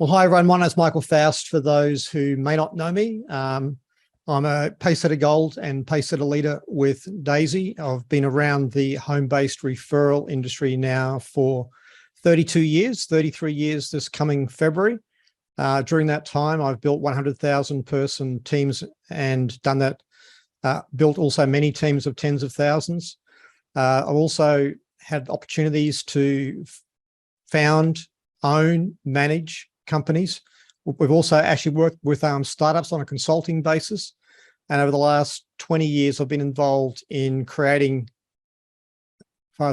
Well, hi everyone. My name is Michael Faust. For those who may not know me, I'm a Pacesetter Gold and Pacesetter leader with Daisy. I've been around the home-based referral industry now for 32 years, 33 years this coming February. During that time, I've built 100,000 person teams and done that, built also many teams of tens of thousands. I've also had opportunities to found, own, manage companies. We've also actually worked with startups on a consulting basis. And over the last 20 years, I've been involved in creating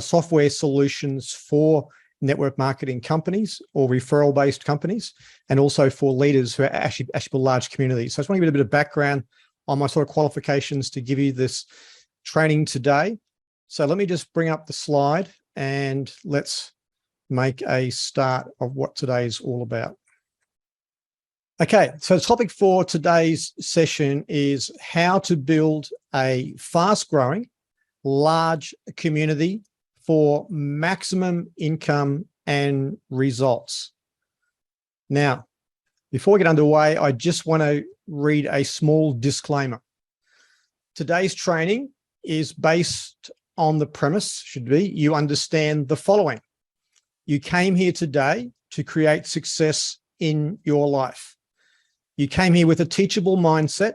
software solutions for network marketing companies or referral-based companies, and also for leaders who are actually build large communities. So I just want to give you a bit of background on my sort of qualifications to give you this training today. So let me just bring up the slide and let's make a start of what today is all about. Okay, so the topic for today's session is how to build a fast-growing, large community for maximum income and results. Now, before we get underway, I just want to read a small disclaimer. Today's training is based on the premise, should be, you understand the following. You came here today to create success in your life. You came here with a teachable mindset.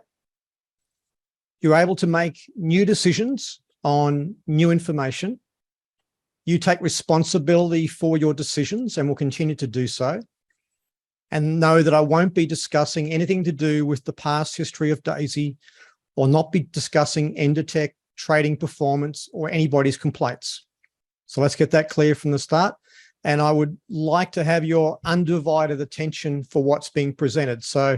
You're able to make new decisions on new information. You take responsibility for your decisions and will continue to do so. And know that I won't be discussing anything to do with the past history of Daisy, or not be discussing Endertech, trading performance, or anybody's complaints. So let's get that clear from the start. And I would like to have your undivided attention for what's being presented. So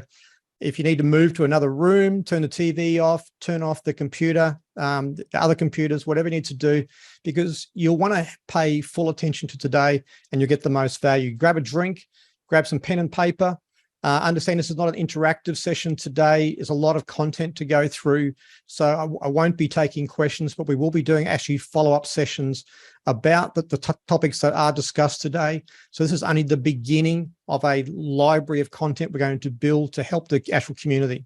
if you need to move to another room, turn the TV off, turn off the computer, the other computers, whatever you need to do, because you'll want to pay full attention to today and you'll get the most value. Grab a drink, grab some pen and paper. Understand this is not an interactive session today. There's a lot of content to go through. So I won't be taking questions, but we will be doing actually follow-up sessions about the topics that are discussed today. So this is only the beginning of a library of content we're going to build to help the actual community.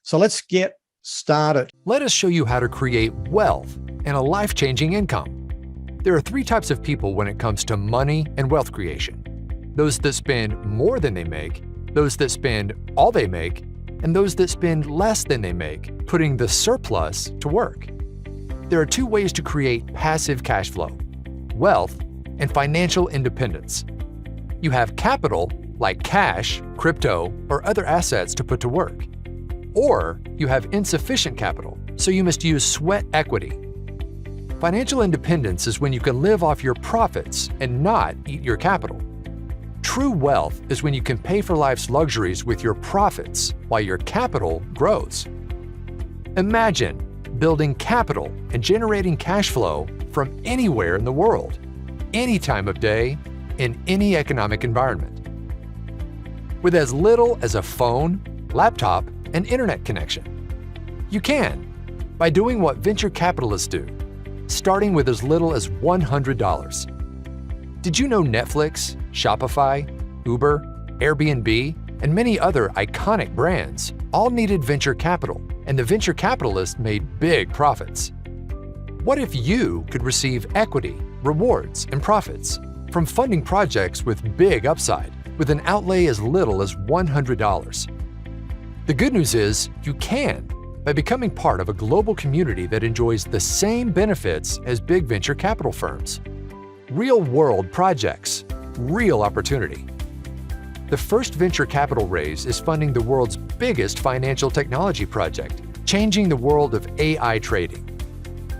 So let's get started. Let us show you how to create wealth and a life-changing income. There are three types of people when it comes to money and wealth creation. Those that spend more than they make, those that spend all they make, and those that spend less than they make, putting the surplus to work. There are two ways to create passive cash flow: wealth and financial independence. You have capital, like cash, crypto, or other assets to put to work. Or you have insufficient capital, so you must use sweat equity. Financial independence is when you can live off your profits and not eat your capital. True wealth is when you can pay for life's luxuries with your profits while your capital grows. Imagine building capital and generating cash flow from anywhere in the world, any time of day, in any economic environment. With as little as a phone, laptop, and internet connection. You can, by doing what venture capitalists do, starting with as little as $100. Did you know Netflix, Shopify, Uber, Airbnb, and many other iconic brands all needed venture capital, and the venture capitalists made big profits? What if you could receive equity, rewards, and profits from funding projects with big upside, with an outlay as little as $100? The good news is you can, by becoming part of a global community that enjoys the same benefits as big venture capital firms. Real-world projects, real opportunity. The first venture capital raise is funding the world's biggest financial technology project, changing the world of AI trading.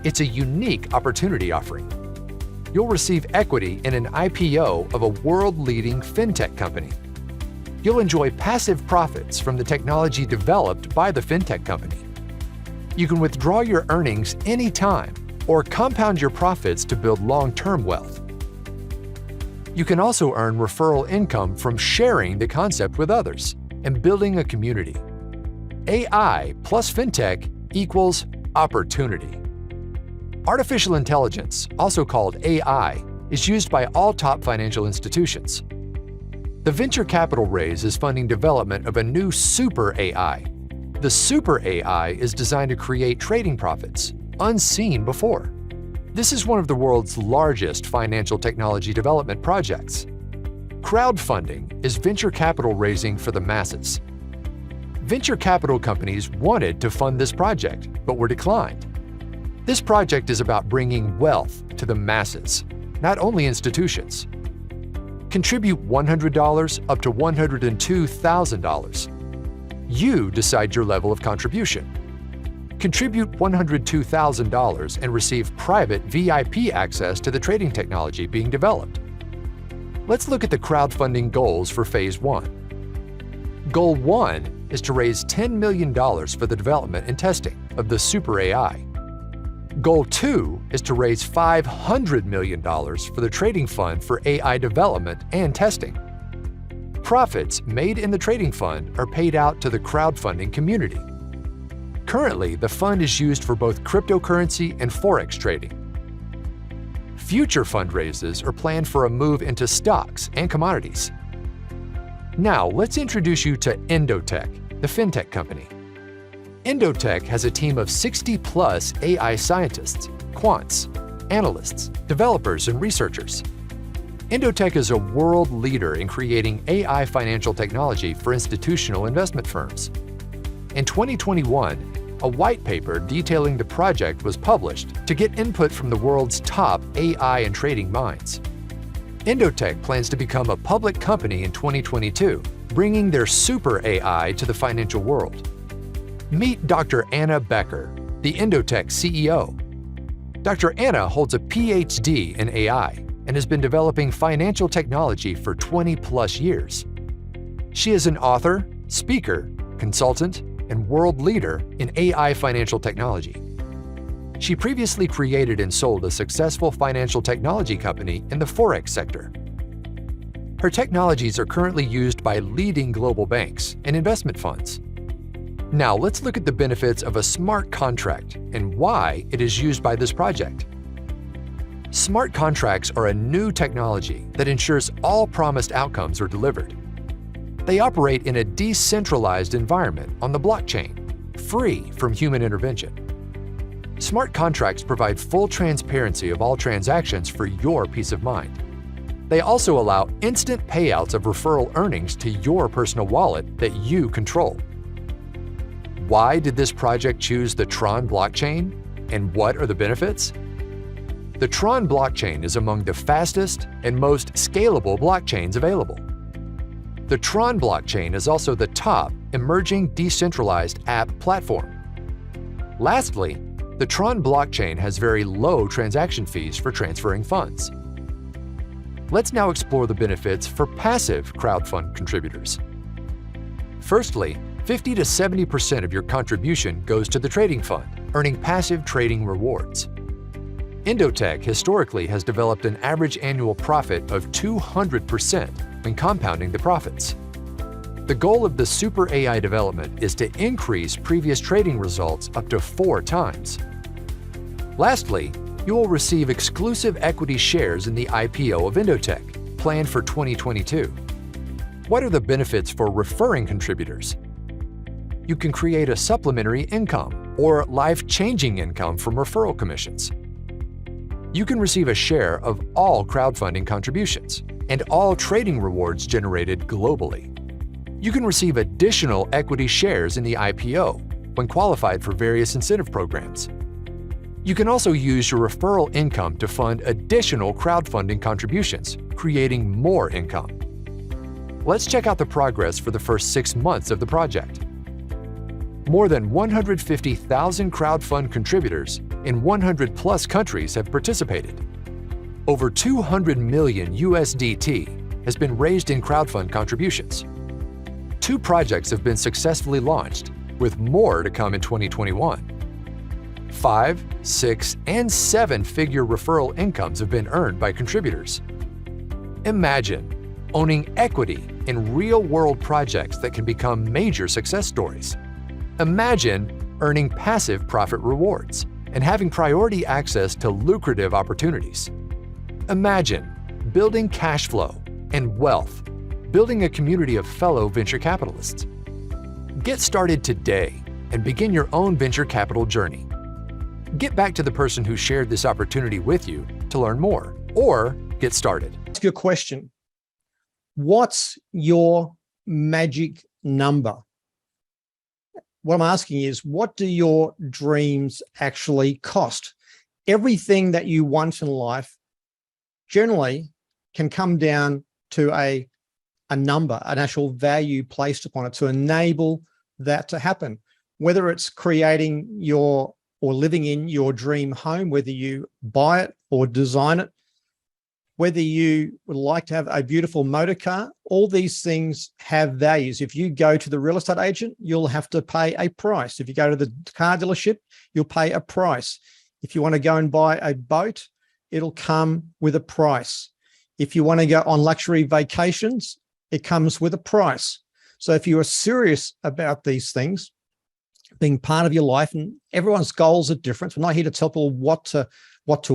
It's a unique opportunity offering. You'll receive equity in an IPO of a world-leading fintech company. You'll enjoy passive profits from the technology developed by the fintech company. You can withdraw your earnings anytime or compound your profits to build long-term wealth. You can also earn referral income from sharing the concept with others and building a community. AI plus fintech equals opportunity. Artificial intelligence, also called AI, is used by all top financial institutions. The venture capital raise is funding development of a new super AI. The super AI is designed to create trading profits unseen before. This is one of the world's largest financial technology development projects. Crowdfunding is venture capital raising for the masses. Venture capital companies wanted to fund this project, but were declined. This project is about bringing wealth to the masses, not only institutions. Contribute $100 up to $102,000. You decide your level of contribution. Contribute $102,000 and receive private VIP access to the trading technology being developed. Let's look at the crowdfunding goals for Phase 1. Goal 1 is to raise $10 million for the development and testing of the Super AI. Goal 2 is to raise $500 million for the trading fund for AI development and testing. Profits made in the trading fund are paid out to the crowdfunding community. Currently, the fund is used for both cryptocurrency and forex trading. Future fundraisers are planned for a move into stocks and commodities. Now, let's introduce you to Endotech, the fintech company. Endotech has a team of 60-plus AI scientists, quants, analysts, developers, and researchers. Endotech is a world leader in creating AI financial technology for institutional investment firms. In 2021, a white paper detailing the project was published to get input from the world's top AI and trading minds. Endotech plans to become a public company in 2022, bringing their super AI to the financial world. Meet Dr. Anna Becker, the Endotech CEO. Dr. Anna holds a PhD in AI and has been developing financial technology for 20-plus years. She is an author, speaker, consultant, and world leader in AI financial technology. She previously created and sold a successful financial technology company in the forex sector. Her technologies are currently used by leading global banks and investment funds. Now let's look at the benefits of a smart contract and why it is used by this project. Smart contracts are a new technology that ensures all promised outcomes are delivered. They operate in a decentralized environment on the blockchain, free from human intervention. Smart contracts provide full transparency of all transactions for your peace of mind. They also allow instant payouts of referral earnings to your personal wallet that you control. Why did this project choose the Tron blockchain, and what are the benefits? The Tron blockchain is among the fastest and most scalable blockchains available. The Tron blockchain is also the top emerging decentralized app platform. Lastly, the Tron blockchain has very low transaction fees for transferring funds. Let's now explore the benefits for passive crowdfund contributors. Firstly, 50 to 70% of your contribution goes to the trading fund, earning passive trading rewards. Endotech historically has developed an average annual profit of 200% when compounding the profits. The goal of the Super AI development is to increase previous trading results up to 4 times. Lastly, you will receive exclusive equity shares in the IPO of Endotech, planned for 2022. What are the benefits for referring contributors? You can create a supplementary income or life-changing income from referral commissions. You can receive a share of all crowdfunding contributions and all trading rewards generated globally. You can receive additional equity shares in the IPO when qualified for various incentive programs. You can also use your referral income to fund additional crowdfunding contributions, creating more income. Let's check out the progress for the first 6 months of the project. More than 150,000 crowdfund contributors in 100-plus countries have participated. Over 200 million USDT has been raised in crowdfund contributions. 2 projects have been successfully launched, with more to come in 2021. 5, 6, and 7-figure referral incomes have been earned by contributors. Imagine owning equity in real-world projects that can become major success stories. Imagine earning passive profit rewards and having priority access to lucrative opportunities. Imagine building cash flow and wealth building a community of fellow venture capitalists. Get started today and begin your own venture capital journey. Get back to the person who shared this opportunity with you to learn more or get started. Ask you a question. What's your magic number? What I'm asking is, what do your dreams actually cost? Everything that you want in life generally can come down to a number, an actual value placed upon it to enable that to happen. Whether it's creating your or living in your dream home, whether you buy it or design it, whether you would like to have a beautiful motor car, all these things have values. If you go to the real estate agent, you'll have to pay a price. If you go to the car dealership, you'll pay a price. If you want to go and buy a boat, it'll come with a price. If you want to go on luxury vacations, it comes with a price. So if you are serious about these things being part of your life, and everyone's goals are different, we're not here to tell people what to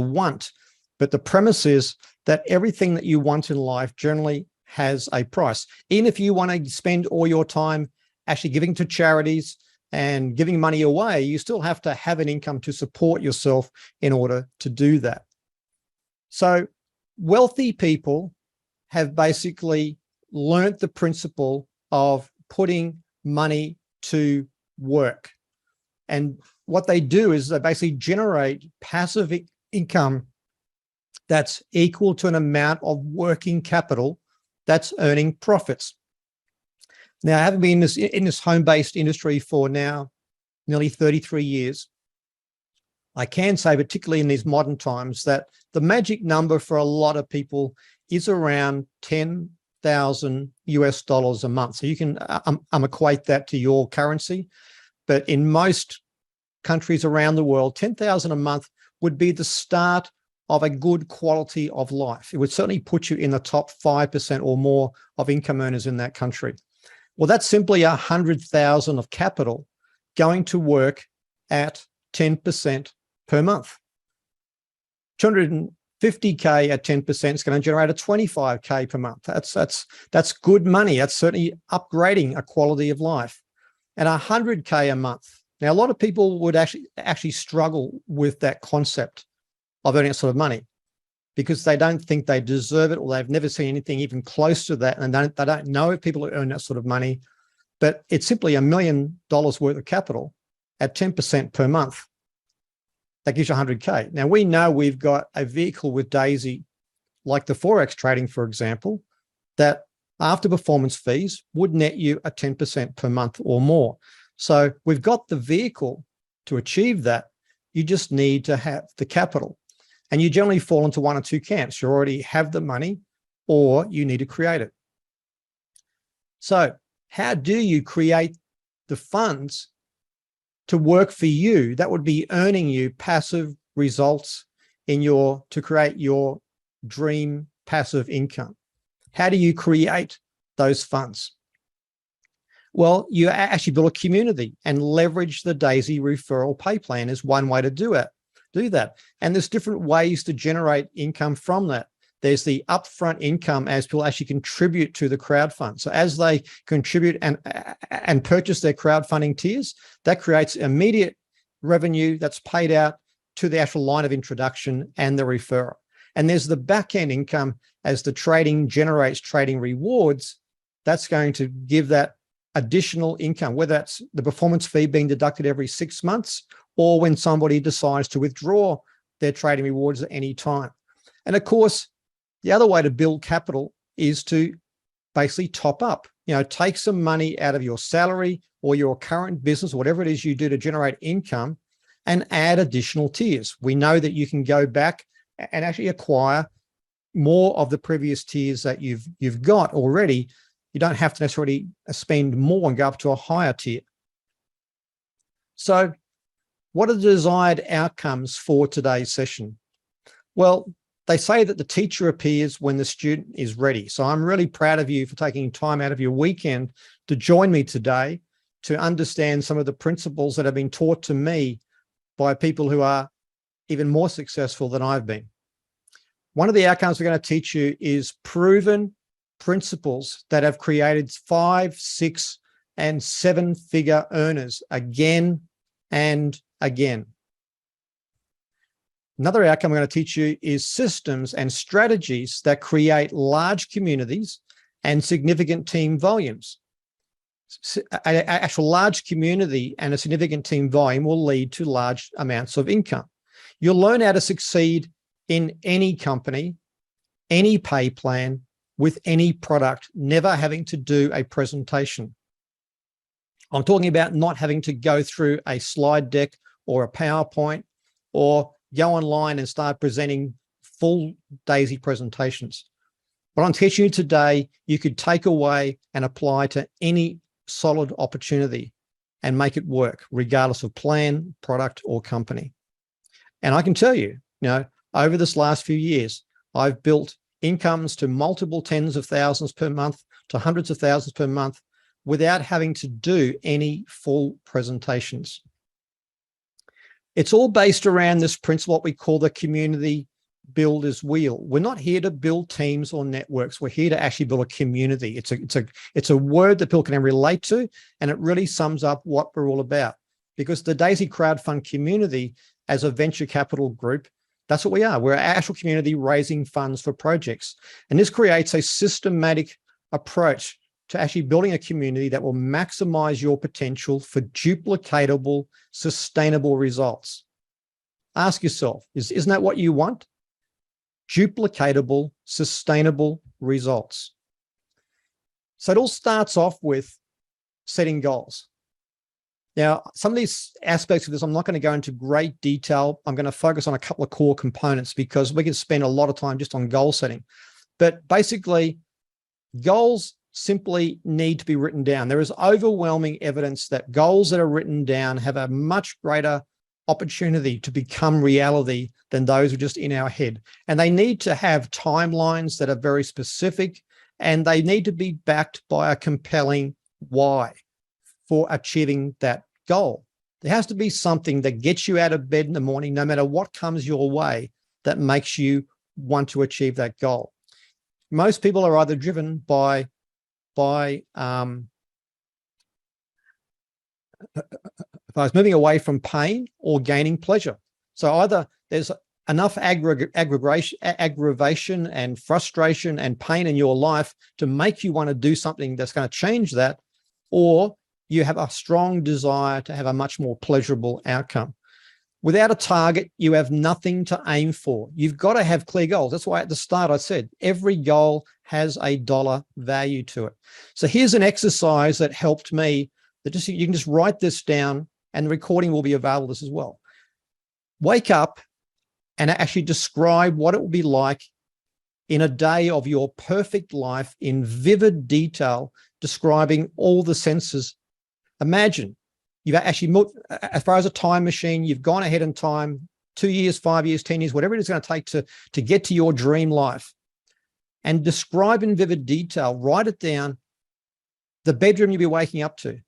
want, but the premise is that everything that you want in life generally has a price. Even if you want to spend all your time actually giving to charities and giving money away, you still have to have an income to support yourself in order to do that. So wealthy people have basically learnt the principle of putting money to work. And what they do is they basically generate passive income that's equal to an amount of working capital that's earning profits. Now, having been in this home-based industry for now nearly 33 years, I can say, particularly in these modern times, that the magic number for a lot of people is around $10,000 a month. So you can equate that to your currency, but in most countries around the world, 10,000 a month would be the start of a good quality of life. It would certainly put you in the top 5% or more of income earners in that country. Well, that's simply 100,000 of capital going to work at 10% per month. 250K at 10% is going to generate a 25K per month. That's good money. That's certainly upgrading a quality of life. And 100K a month. Now, a lot of people would actually struggle with that concept of earning that sort of money because they don't think they deserve it, or they've never seen anything even close to that, and they don't know if people earn that sort of money. But it's simply $1 million worth of capital at 10% per month. That gives you 100K. Now, we know we've got a vehicle with Daisy, like the Forex trading, for example, that after performance fees would net you a 10% per month or more. So we've got the vehicle to achieve that. You just need to have the capital. And you generally fall into one or two camps. You already have the money, or you need to create it. So how do you create the funds to work for you that would be earning you passive results to create your dream passive income? How do you create those funds? Well, you actually build a community and leverage the Daisy referral pay plan is one way to do that. And there's different ways to generate income from that. There's the upfront income as people actually contribute to the crowdfund. So as they contribute and purchase their crowdfunding tiers, that creates immediate revenue that's paid out to the actual line of introduction and the referral. And there's the back-end income as the trading generates trading rewards. That's going to give that additional income, whether that's the performance fee being deducted every 6 months or when somebody decides to withdraw their trading rewards at any time. And of course, the other way to build capital is to basically top up, take some money out of your salary or your current business, whatever it is you do to generate income, and add additional tiers. We know that you can go back and actually acquire more of the previous tiers that you've got already. You don't have to necessarily spend more and go up to a higher tier. So what are the desired outcomes for today's session? Well, they say that the teacher appears when the student is ready. So I'm really proud of you for taking time out of your weekend to join me today to understand some of the principles that have been taught to me by people who are even more successful than I've been. One of the outcomes we're going to teach you is proven principles that have created 5, 6, and 7-figure earners again and again. Another outcome I'm going to teach you is systems and strategies that create large communities and significant team volumes. An actual large community and a significant team volume will lead to large amounts of income. You'll learn how to succeed in any company, any pay plan, with any product, never having to do a presentation. I'm talking about not having to go through a slide deck or a PowerPoint or go online and start presenting full Daisy presentations. What I'm teaching you today, you could take away and apply to any solid opportunity and make it work, regardless of plan, product, or company. And I can tell you, over this last few years, I've built incomes to multiple tens of thousands per month to hundreds of thousands per month without having to do any full presentations. It's all based around this principle, what we call the community builder's wheel. We're not here to build teams or networks. We're here to actually build a community. It's a word that people can relate to, and it really sums up what we're all about. Because the Daisy Crowdfund community, as a venture capital group, that's what we are. We're an actual community raising funds for projects. And this creates a systematic approach to actually building a community that will maximize your potential for duplicatable, sustainable results. Ask yourself, isn't that what you want? Duplicatable, sustainable results. So it all starts off with setting goals. Now, some of these aspects of this, I'm not going to go into great detail. I'm going to focus on a couple of core components because we can spend a lot of time just on goal setting. But basically, goals simply need to be written down. There is overwhelming evidence that goals that are written down have a much greater opportunity to become reality than those who are just in our head. And they need to have timelines that are very specific, and they need to be backed by a compelling why for achieving that goal. There has to be something that gets you out of bed in the morning, no matter what comes your way, that makes you want to achieve that goal. Most people are either driven by moving away from pain or gaining pleasure. So either there's enough aggravation and frustration and pain in your life to make you want to do something that's going to change that, or you have a strong desire to have a much more pleasurable outcome. Without a target, you have nothing to aim for. You've got to have clear goals. That's why at the start I said, every goal has a dollar value to it. So here's an exercise that helped me, that you can just write this down, and the recording will be available as well. Wake up and actually describe what it will be like in a day of your perfect life in vivid detail, describing all the senses. Imagine you've actually moved, as far as a time machine, you've gone ahead in time, 2 years, 5 years, 10 years, whatever it is going to take to get to your dream life, and describe in vivid detail, write it down, the bedroom you'll be waking up to.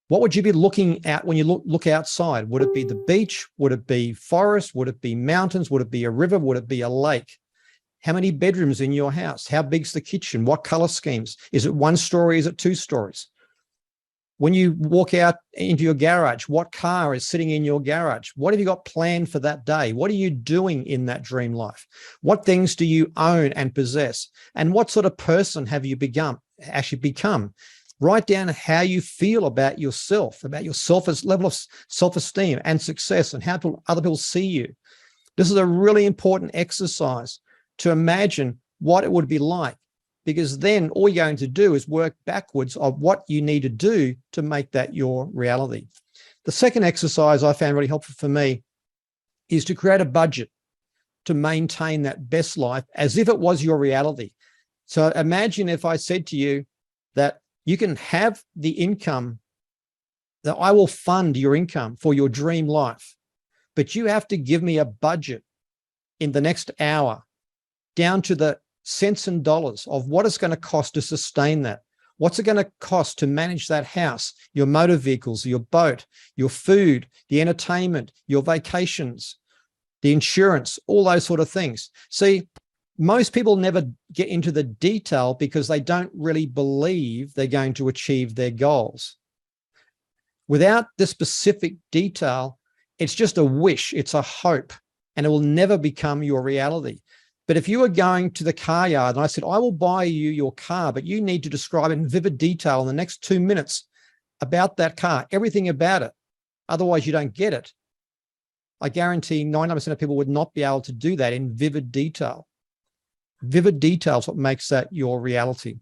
What would you be looking at when you look outside? Would it be the beach? Would it be forest? Would it be mountains? Would it be a river? Would it be a lake? How many bedrooms in your house? How big's the kitchen? What color schemes? Is it 1 story? Is it 2 stories? When you walk out into your garage, what car is sitting in your garage? What have you got planned for that day? What are you doing in that dream life? What things do you own and possess? And what sort of person have you actually become? Write down how you feel about yourself, level of self-esteem and success, and how other people see you. This is a really important exercise to imagine what it would be like, because then all you're going to do is work backwards of what you need to do to make that your reality. The second exercise I found really helpful for me is to create a budget to maintain that best life as if it was your reality. So imagine if I said to you that you can have the income, that I will fund your income for your dream life, but you have to give me a budget in the next hour down to the cents and dollars of what it's going to cost to sustain that. What's it going to cost to manage that house, your motor vehicles, your boat, your food, the entertainment, your vacations, the insurance, all those sort of things. See, most people never get into the detail because they don't really believe they're going to achieve their goals. Without the specific detail, it's just a wish, it's a hope, and it will never become your reality. But if you are going to the car yard and I said, I will buy you your car, but you need to describe in vivid detail in the next 2 minutes about that car, everything about it. Otherwise, you don't get it. I guarantee 99% of people would not be able to do that in vivid detail. Vivid detail is what makes that your reality.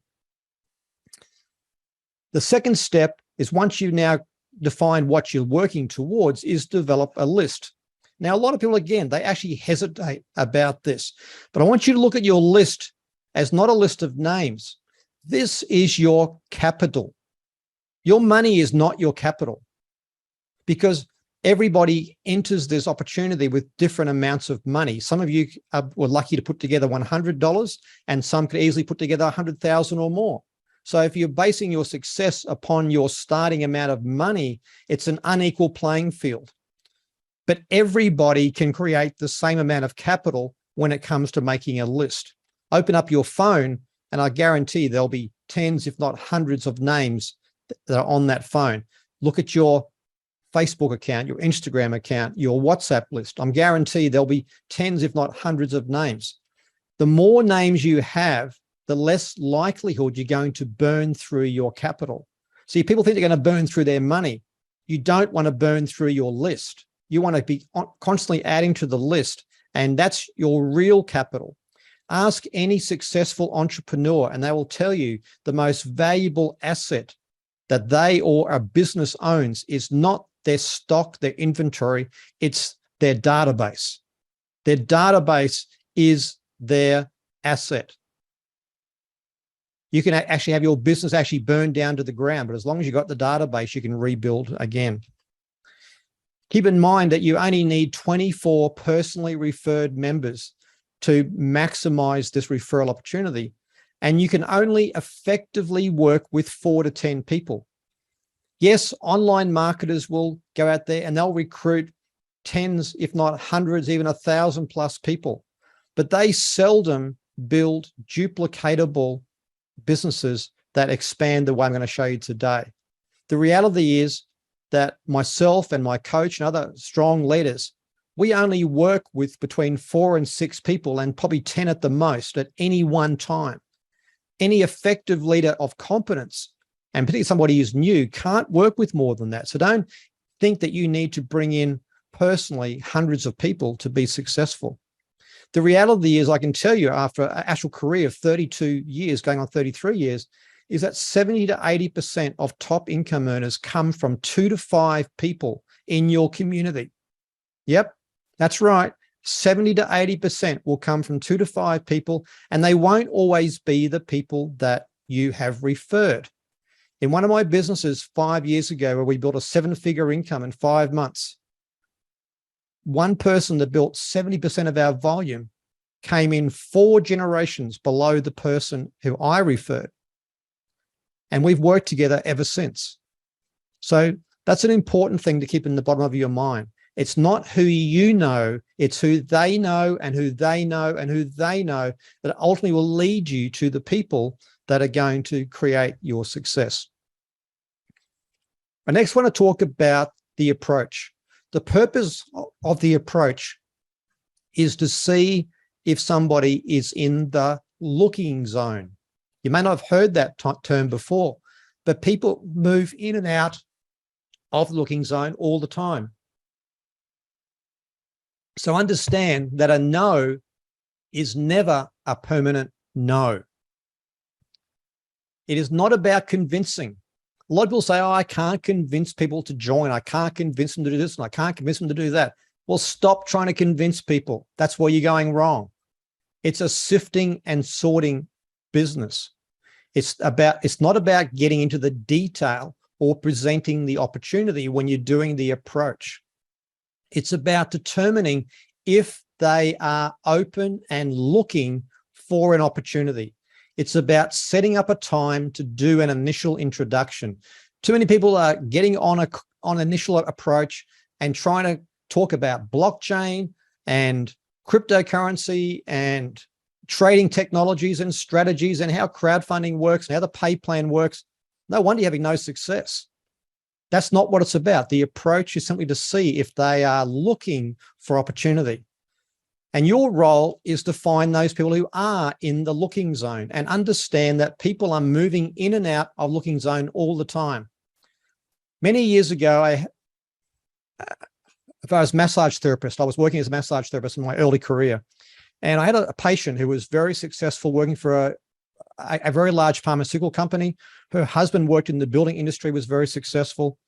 The second step is, once you now define what you're working towards, is develop a list. Now, a lot of people, again, they actually hesitate about this, but I want you to look at your list as not a list of names. This is your capital. Your money is not your capital, because everybody enters this opportunity with different amounts of money. Some of you were lucky to put together $100, and some could easily put together 100,000 or more. So if you're basing your success upon your starting amount of money, it's an unequal playing field. But everybody can create the same amount of capital when it comes to making a list. Open up your phone, and I guarantee there'll be tens, if not hundreds, of names that are on that phone. Look at your Facebook account, your Instagram account, your WhatsApp list. I'm guaranteed there'll be tens, if not hundreds, of names. The more names you have, the less likelihood you're going to burn through your capital. See, people think they're going to burn through their money. You don't want to burn through your list. You want to be constantly adding to the list, and that's your real capital. Ask any successful entrepreneur, and they will tell you the most valuable asset that they or a business owns is not their stock, their inventory, it's their database. Their database is their asset. You can actually have your business actually burn down to the ground, but as long as you've got the database, you can rebuild again. Keep in mind that you only need 24 personally referred members to maximize this referral opportunity, and you can only effectively work with 4 to 10 people. Yes, online marketers will go out there and they'll recruit tens, if not hundreds, even 1,000 plus people, but they seldom build duplicatable businesses that expand the way I'm going to show you today. The reality is that myself and my coach and other strong leaders, we only work with between 4 and 6 people, and probably 10 at the most at any one time. Any effective leader of competence, and particularly somebody who's new, can't work with more than that. So don't think that you need to bring in personally hundreds of people to be successful. The reality is, I can tell you, after an actual career of 32 years, going on 33 years, is that 70 to 80% of top income earners come from 2 to 5 people in your community. Yep, that's right. 70 to 80% will come from 2 to 5 people, and they won't always be the people that you have referred. In one of my businesses 5 years ago, where we built a 7-figure income in 5 months, one person that built 70% of our volume came in 4 generations below the person who I referred. And we've worked together ever since. So that's an important thing to keep in the bottom of your mind. It's not who you know, it's who they know and who they know and who they know that ultimately will lead you to the people that are going to create your success. I next want to talk about the approach. The purpose of the approach is to see if somebody is in the looking zone. You may not have heard that term before, but people move in and out of the looking zone all the time. So understand that a no is never a permanent no. It is not about convincing. A lot of people say, oh, I can't convince people to join. I can't convince them to do this, and I can't convince them to do that. Well, stop trying to convince people. That's where you're going wrong. It's a sifting and sorting business. It's not about getting into the detail or presenting the opportunity when you're doing the approach. It's about determining if they are open and looking for an opportunity. It's about setting up a time to do an initial introduction. Too many people are getting on an initial approach and trying to talk about blockchain and cryptocurrency and trading technologies and strategies and how crowdfunding works and how the pay plan works, no wonder you're having no success. That's not what it's about. The approach is simply to see if they are looking for opportunity. And your role is to find those people who are in the looking zone and understand that people are moving in and out of looking zone all the time. Many years ago, if I was a massage therapist, I was working as a massage therapist in my early career. And I had a patient who was very successful working for a very large pharmaceutical company. Her husband worked in the building industry, was very successful.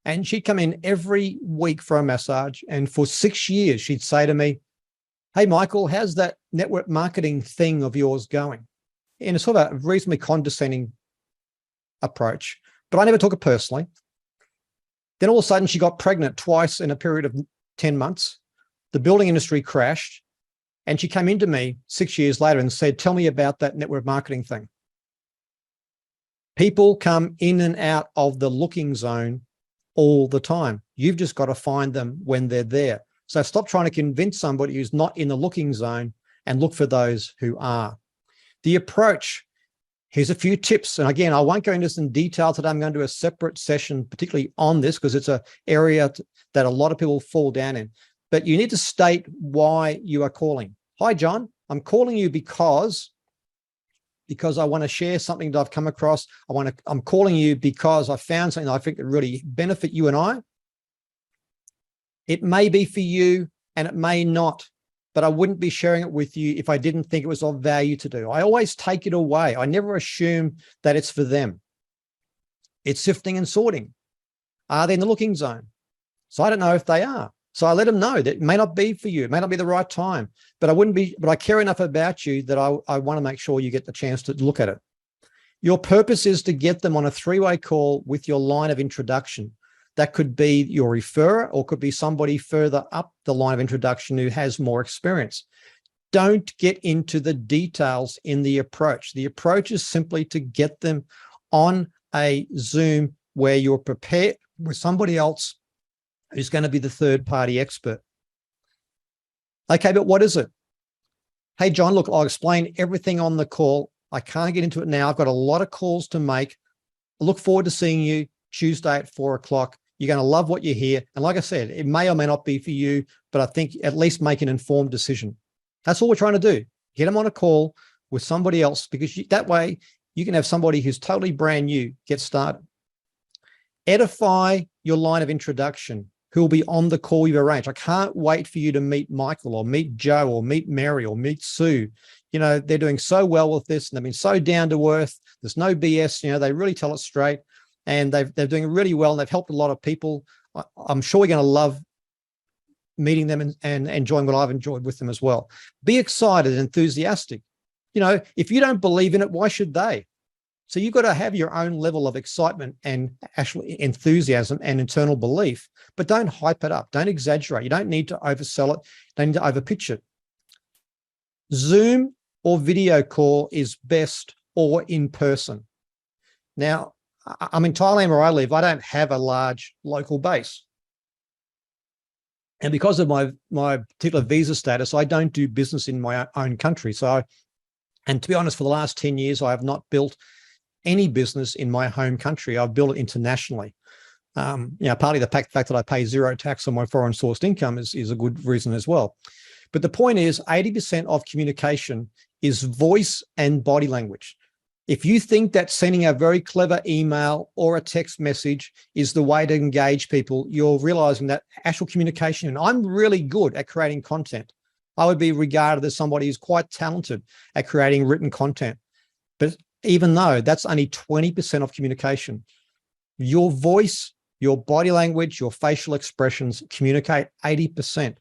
And she'd come in every week for a massage. And for 6 years, she'd say to me, "Hey, Michael, how's that network marketing thing of yours going?" In a sort of a reasonably condescending approach. But I never took it personally. Then all of a sudden, she got pregnant twice in a period of 10 months. The building industry crashed. And she came into me 6 years later and said, "Tell me about that network marketing thing." People come in and out of the looking zone all the time. You've just got to find them when they're there. So stop trying to convince somebody who's not in the looking zone and look for those who are. The approach, here's a few tips. And again, I won't go into this in detail today. I'm going to do a separate session, particularly on this, because it's an area that a lot of people fall down in. But you need to state why you are calling. "Hi, John, I'm calling you because I want to share something that I've come across. I'm calling you because I found something that I think would really benefit you and I. It may be for you and it may not, but I wouldn't be sharing it with you if I didn't think it was of value to do." I always take it away. I never assume that it's for them. It's sifting and sorting. Are they in the looking zone? So I don't know if they are. So I let them know that it may not be for you. It may not be the right time, but I care enough about you that I want to make sure you get the chance to look at it. Your purpose is to get them on a 3-way call with your line of introduction. That could be your referrer or could be somebody further up the line of introduction who has more experience. Don't get into the details in the approach. The approach is simply to get them on a Zoom where you're prepared with somebody else who's going to be the third-party expert. Okay, but what is it? "Hey, John, look, I'll explain everything on the call. I can't get into it now. I've got a lot of calls to make. I look forward to seeing you Tuesday at 4:00. You're going to love what you hear. And like I said, it may or may not be for you, but I think at least make an informed decision." That's all we're trying to do. Get them on a call with somebody else, because that way you can have somebody who's totally brand new get started. Edify your line of introduction, who will be on the call you've arranged. I can't wait for you to meet Michael or meet Joe or meet Mary or meet Sue. You know, they're doing so well with this and they've been so down to earth. There's no BS. You know, they really tell it straight and they're doing really well and they've helped a lot of people. I'm sure you're going to love meeting them and enjoying what I've enjoyed with them as well. Be excited and enthusiastic. You know, if you don't believe in it, why should they? So you've got to have your own level of excitement and actually enthusiasm and internal belief, but don't hype it up. Don't exaggerate. You don't need to oversell it. Don't need to overpitch it. Zoom or video call is best, or in person. Now, I'm in Thailand where I live. I don't have a large local base. And because of my particular visa status, I don't do business in my own country. And to be honest, for the last 10 years, I have not built any business in my home country. I've built it internationally. You know, partly the fact that I pay zero tax on my foreign sourced income is a good reason as well. But the point is 80% of communication is voice and body language. If you think that sending a very clever email or a text message is the way to engage people, you're realizing that actual communication, and I'm really good at creating content. I would be regarded as somebody who's quite talented at creating written content. But even though that's only 20% of communication, your voice, your body language, your facial expressions communicate 80%.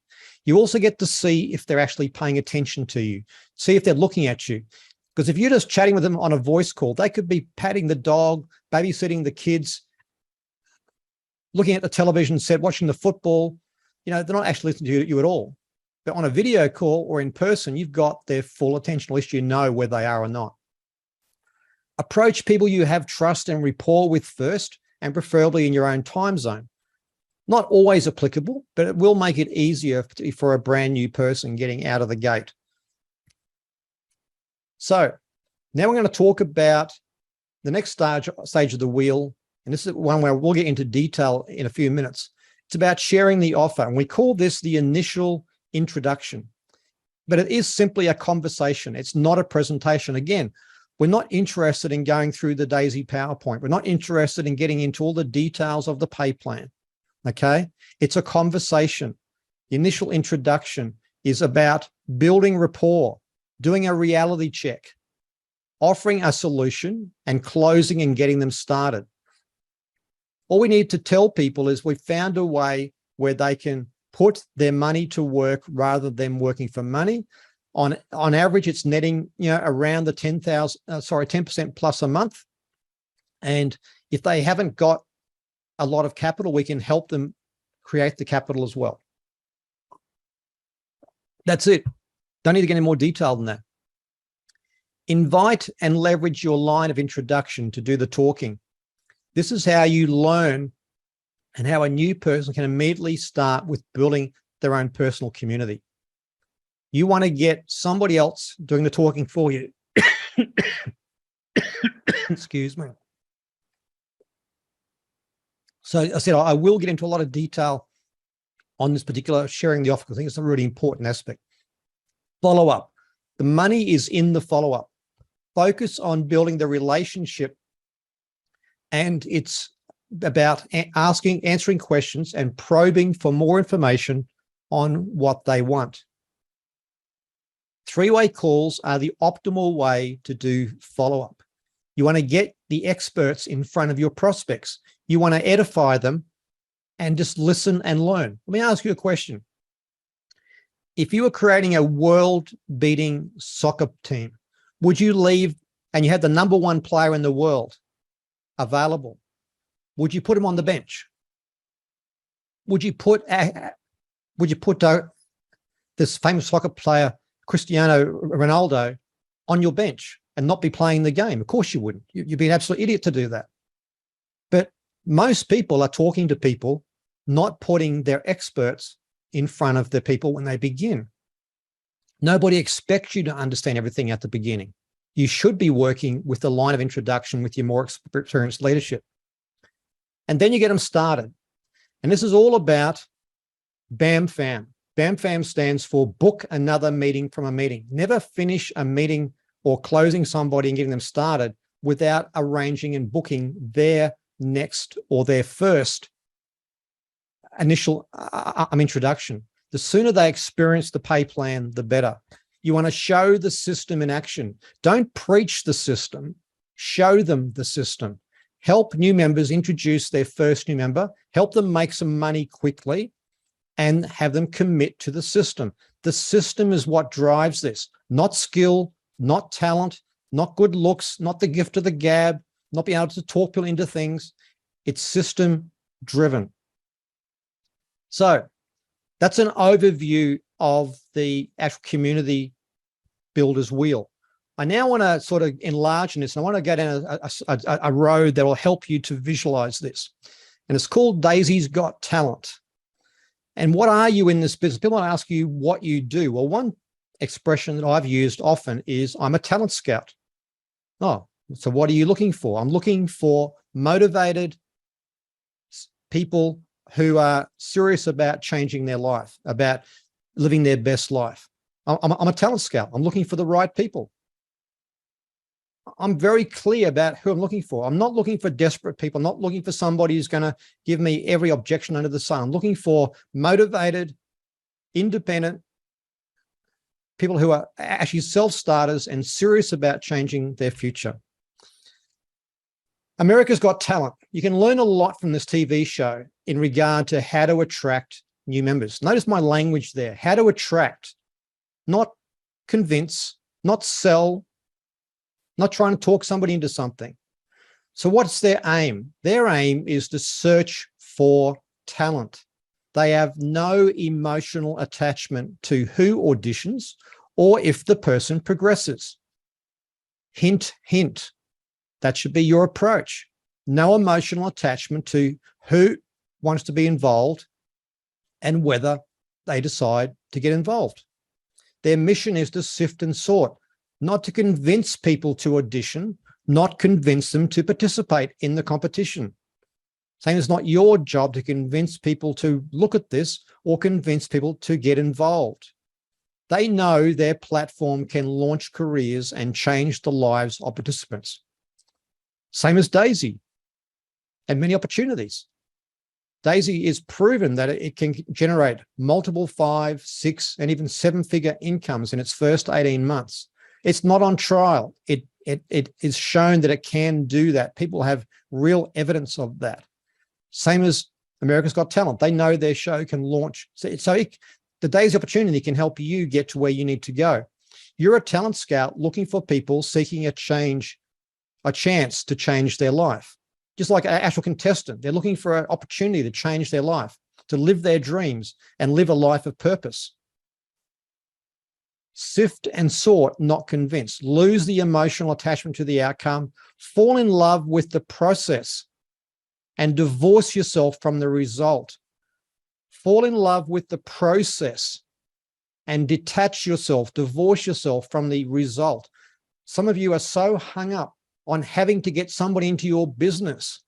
You also get to see if they're actually paying attention to you, see if they're looking at you. Because if you're just chatting with them on a voice call, they could be patting the dog, babysitting the kids, looking at the television set, watching the football. You know, they're not actually listening to you at all. But on a video call or in person, you've got their full attention, at least you know where they are or not. Approach people you have trust and rapport with first, and preferably in your own time zone. Not always applicable, but it will make it easier for a brand new person getting out of the gate. So now we're going to talk about the next stage of the wheel. And this is one where we'll get into detail in a few minutes. It's about sharing the offer. And we call this the initial introduction. But it is simply a conversation. It's not a presentation. Again, we're not interested in going through the DAISY PowerPoint. We're not interested in getting into all the details of the pay plan. Okay? It's a conversation. The initial introduction is about building rapport, doing a reality check, offering a solution, and closing and getting them started. All we need to tell people is we've found a way where they can put their money to work rather than working for money. On average, it's netting, around the 10% plus a month. And if they haven't got a lot of capital, we can help them create the capital as well. That's it. Don't need to get any more detail than that. Invite and leverage your line of introduction to do the talking. This is how you learn and how a new person can immediately start with building their own personal community. You want to get somebody else doing the talking for you. Excuse me. So I said, I will get into a lot of detail on this particular sharing the offer, because I think it's a really important aspect. Follow up. The money is in the follow-up. Focus on building the relationship, and it's about answering questions and probing for more information on what they want. Three-way calls are the optimal way to do follow-up. You want to get the experts in front of your prospects. You want to edify them and just listen and learn. Let me ask you a question. If you were creating a world-beating soccer team, would you leave and you had the number one player in the world available? Would you put him on the bench? Would you put this famous soccer player, Cristiano Ronaldo, on your bench and not be playing the game? Of course you wouldn't. You'd be an absolute idiot to do that. But most people are talking to people, not putting their experts in front of the people when they begin. Nobody expects you to understand everything at the beginning. You should be working with the line of introduction with your more experienced leadership. And then you get them started. And this is all about BAMFAM. BAMFAM stands for book another meeting from a meeting. Never finish a meeting or closing somebody and getting them started without arranging and booking their next or their first initial introduction. The sooner they experience the pay plan, the better. You want to show the system in action. Don't preach the system, show them the system. Help new members introduce their first new member, help them make some money quickly, and have them commit to the system. The system is what drives this, not skill, not talent, not good looks, not the gift of the gab, not being able to talk people into things. It's system driven. So that's an overview of the actual community builder's wheel. I now want to sort of enlarge this, and I want to go down a road that will help you to visualize this. And it's called Daisy's Got Talent. And what are you in this business? People ask you what you do. Well, one expression that I've used often is I'm a talent scout. Oh, so what are you looking for? I'm looking for motivated people who are serious about changing their life, about living their best life. I'm a talent scout. I'm looking for the right people. I'm very clear about who I'm looking for. I'm not looking for desperate people. I'm not looking for somebody who's going to give me every objection under the sun. I'm looking for motivated, independent people who are actually self-starters and serious about changing their future. America's Got Talent. You can learn a lot from this TV show in regard to how to attract new members. Notice my language there. How to attract, not convince, not sell, not trying to talk somebody into something. So what's their aim? Their aim is to search for talent. They have no emotional attachment to who auditions or if the person progresses. Hint, hint. That should be your approach. No emotional attachment to who wants to be involved and whether they decide to get involved. Their mission is to sift and sort. not to convince people to audition, not convince them to participate in the competition. Same as not your job to convince people to look at this or convince people to get involved. They know their platform can launch careers and change the lives of participants. Same as Daisy and many opportunities. Daisy is proven that it can generate multiple 5, 6, and even 7-figure incomes in its first 18 months. It's not on trial. It is shown that it can do that. People have real evidence of that. Same as America's Got Talent. They know their show can launch. The Daisy opportunity can help you get to where you need to go. You're a talent scout looking for people seeking a chance to change their life. Just like an actual contestant, they're looking for an opportunity to change their life, to live their dreams and live a life of purpose. Sift and sort, not convince. Lose the emotional attachment to the outcome. Fall in love with the process and divorce yourself from the result. Fall in love with the process and detach yourself, divorce yourself from the result. Some of you are so hung up on having to get somebody into your business.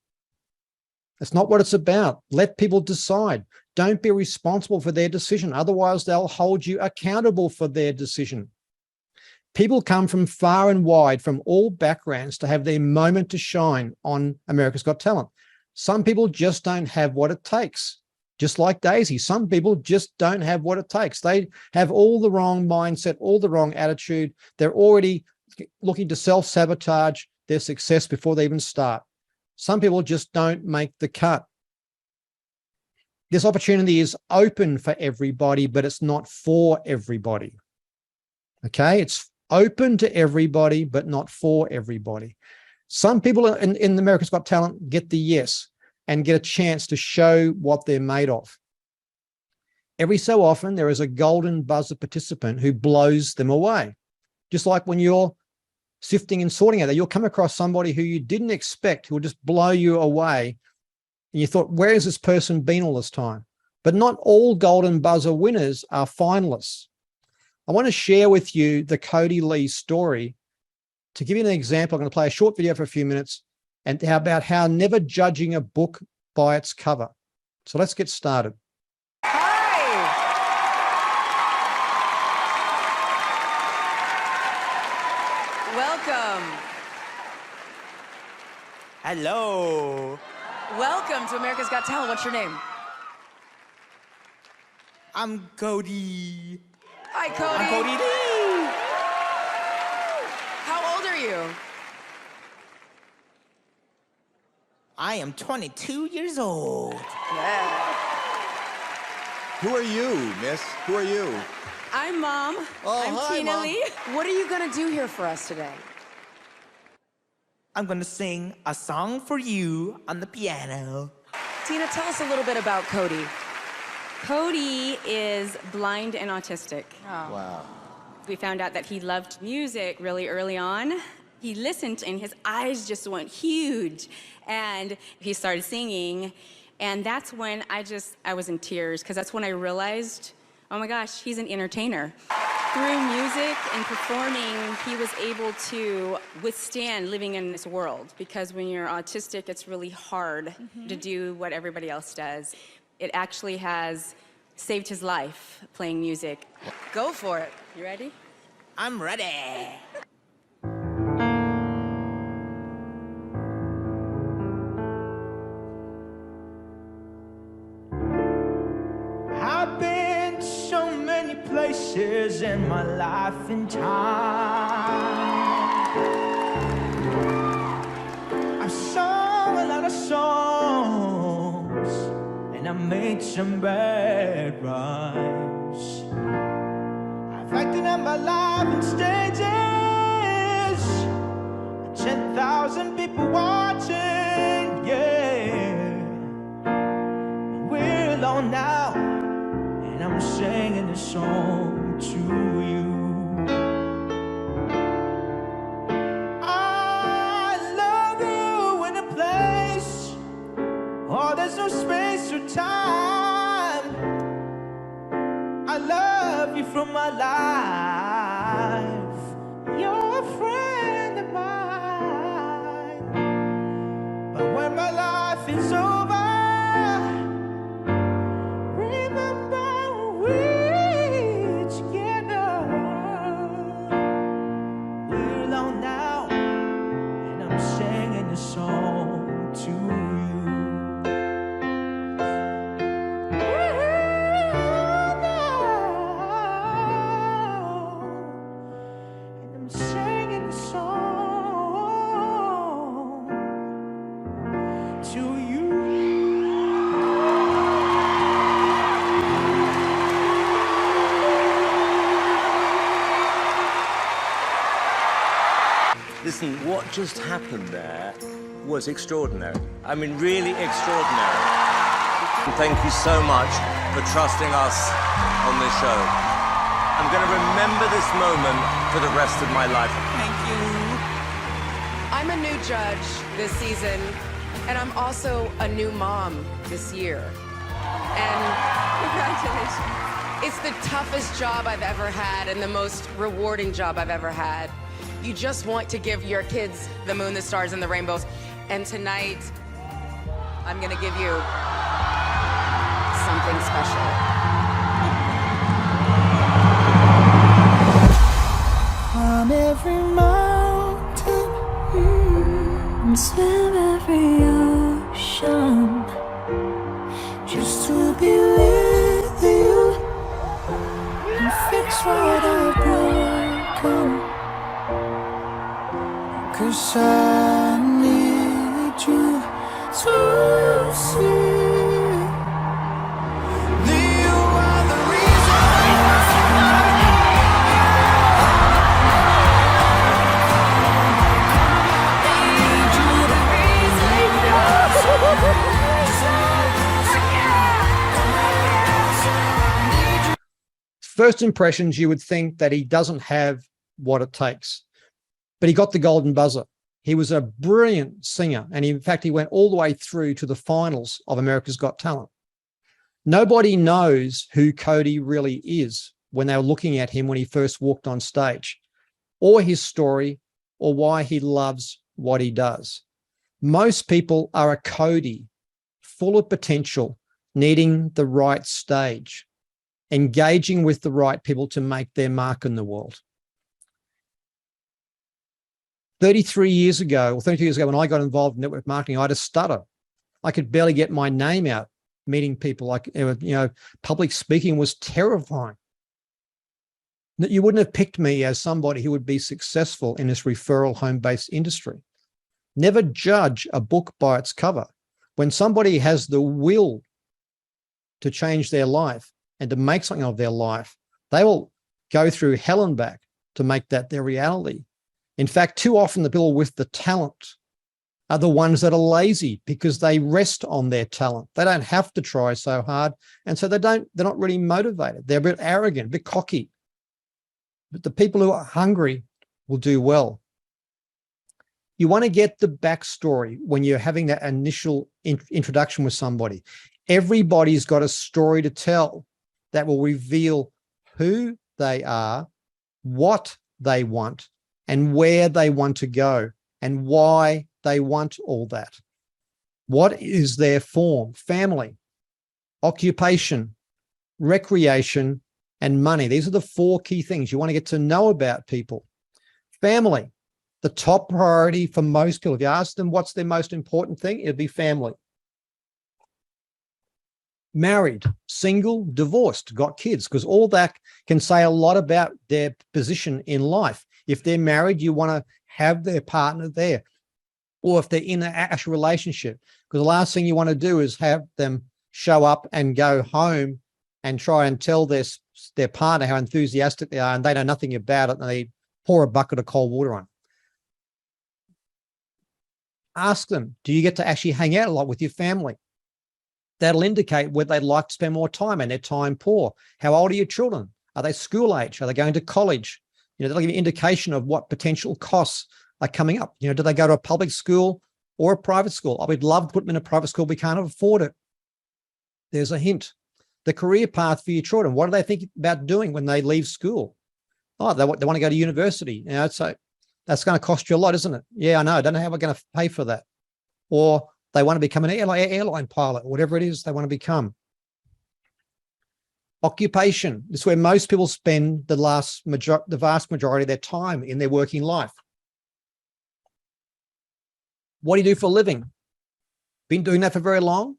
That's not what it's about. Let people decide. Don't be responsible for their decision. Otherwise, they'll hold you accountable for their decision. People come from far and wide, from all backgrounds, to have their moment to shine on America's Got Talent. Some people just don't have what it takes. Just like Daisy, some people just don't have what it takes. They have all the wrong mindset, all the wrong attitude. They're already looking to self-sabotage their success before they even start. Some people just don't make the cut. This opportunity is open for everybody, but it's not for everybody. Okay? It's open to everybody, but not for everybody. Some people in America's Got Talent get the yes and get a chance to show what they're made of. Every so often, there is a golden buzzer participant who blows them away. Just like when you're sifting and sorting out there, you'll come across somebody who you didn't expect, who will just blow you away. And you thought, where has this person been all this time? But not all golden buzzer winners are finalists. I want to share with you the Cody Lee story. To give you an example, I'm going to play a short video for a few minutes and about how never judging a book by its cover. So let's get started. Welcome. Hello. Welcome to America's Got Talent. What's your name? I'm Cody. Hi, Cody. I'm Cody Lee. How old are you? I am 22 years old. Yeah. Who are you, miss? Who are you? I'm Mom. Oh, I'm hi, Tina Mom. Lee. What are you going to do here for us today? I'm gonna sing a song for you on the piano. Tina, tell us a little bit about Cody. Cody is blind and autistic. Wow. We found out that he loved music really early on. He listened and his eyes just went huge. And he started singing. And that's when I was in tears, because that's when I realized, oh my gosh, he's an entertainer. Through music and performing, he was able to withstand living in this world, because when you're autistic, it's really hard to do what everybody else does. It actually has saved his life playing music. Go for it. You ready? I'm ready. I've been to so many places in my life and time. I've sung a lot of songs, and I made some bad rhymes. I've acted out my life on stages, 10,000 people watching, yeah. We're alone now, and I'm singing this song to you. I love you in a place, oh, there's no space or time. I love you from my life. You're a friend of mine. But when my life is over, remember we're together. We're alone now, and I'm singing a song to you. I'm singing a song to you. Listen, what just happened there was extraordinary. I mean, really extraordinary. Thank you so much for trusting us on this show. I'm going to remember this moment for the rest of my life. Thank you. I'm a new judge this season, and I'm also a new mom this year. And congratulations. It's the toughest job I've ever had and the most rewarding job I've ever had. You just want to give your kids the moon, the stars, and the rainbows. And tonight, I'm gonna give you something special. Climb every mountain and swim every ocean just to be with you and fix what I've broken. 'Cause I need you to see that you are the reason. First impressions, you would think that he doesn't have what it takes, but he got the golden buzzer. He was a brilliant singer. And in fact, he went all the way through to the finals of America's Got Talent. Nobody knows who Cody really is when they were looking at him when he first walked on stage, or his story, or why he loves what he does. Most people are a Cody, full of potential, needing the right stage, engaging with the right people to make their mark in the world. 32 years ago, when I got involved in network marketing, I had a stutter. I could barely get my name out, meeting people. Like, public speaking was terrifying. You wouldn't have picked me as somebody who would be successful in this referral home-based industry. Never judge a book by its cover. When somebody has the will to change their life and to make something of their life, they will go through hell and back to make that their reality. In fact, too often the people with the talent are the ones that are lazy because they rest on their talent. They don't have to try so hard. And so they're not really motivated. They're a bit arrogant, a bit cocky. But the people who are hungry will do well. You want to get the backstory when you're having that initial introduction with somebody. Everybody's got a story to tell that will reveal who they are, what they want, and where they want to go, and why they want all that. What is their form? Family, occupation, recreation, and money. These are the 4 key things you want to get to know about people. Family, the top priority for most people. If you ask them what's their most important thing, it'd be family. Married, single, divorced, got kids, because all that can say a lot about their position in life. If they're married, you want to have their partner there. Or if they're in an actual relationship, because the last thing you want to do is have them show up and go home and try and tell their partner how enthusiastic they are, and they know nothing about it, and they pour a bucket of cold water on. Ask them, do you get to actually hang out a lot with your family? That'll indicate whether they'd like to spend more time and their time poor. How old are your children? Are they school age? Are they going to college? That'll give you an indication of what potential costs are coming up. Do they go to a public school or a private school? I would love to put them in a private school. We can't afford it. There's a hint. The career path for your children. What do they think about doing when they leave school? Oh, they want to go to university. So That's going to cost you a lot, isn't it? Yeah, I know. I don't know how we're going to pay for that. Or they want to become an airline pilot, whatever it is they want to become. Occupation. This is where most people spend the vast majority of their time in their working life. What do you do for a living? Been doing that for very long?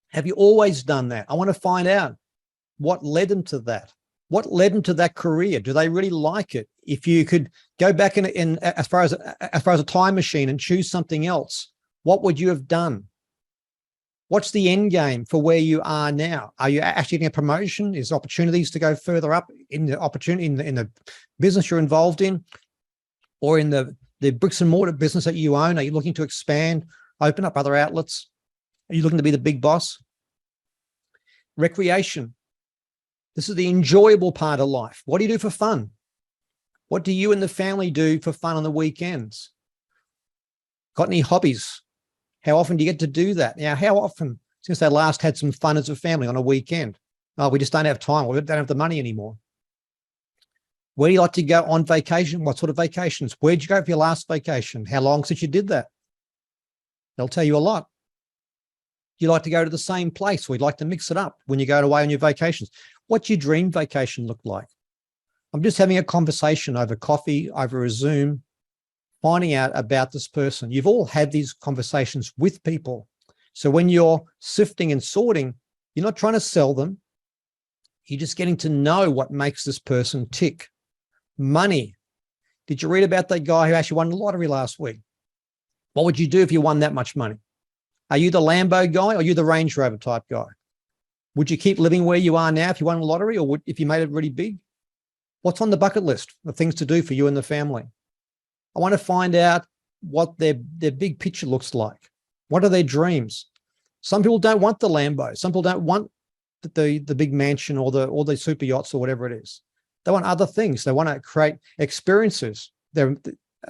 Have you always done that? I want to find out what led them to that. What led them to that career? Do they really like it? If you could go back in as far as a time machine and choose something else, what would you have done? What's the end game for where you are now? Are you actually getting a promotion? Is opportunities to go further up in the opportunity in the business you're involved in, or in the bricks and mortar business that you own? Are you looking to expand, open up other outlets? Are you looking to be the big boss? Recreation. This is the enjoyable part of life. What do you do for fun? What do you and the family do for fun on the weekends? Got any hobbies? How often do you get to do that? Now, how often since they last had some fun as a family on a weekend? Oh, we just don't have time. We don't have the money anymore. Where do you like to go on vacation? What sort of vacations? Where'd you go for your last vacation? How long since you did that? They'll tell you a lot. You like to go to the same place, or you'd like to mix it up when you go away on your vacations. What's your dream vacation look like? I'm just having a conversation over coffee, over a Zoom, finding out about this person. You've all had these conversations with people. So when you're sifting and sorting, you're not trying to sell them. You're just getting to know what makes this person tick. Money. Did you read about that guy who actually won the lottery last week? What would you do if you won that much money? Are you the Lambo guy, or are you the Range Rover type guy? Would you keep living where you are now if you won the lottery, or if you made it really big? What's on the bucket list of things to do for you and the family? I want to find out what their big picture looks like. What are their dreams? Some people don't want the Lambo. Some people don't want the big mansion or the super yachts or whatever it is. They want other things. They want to create experiences. They're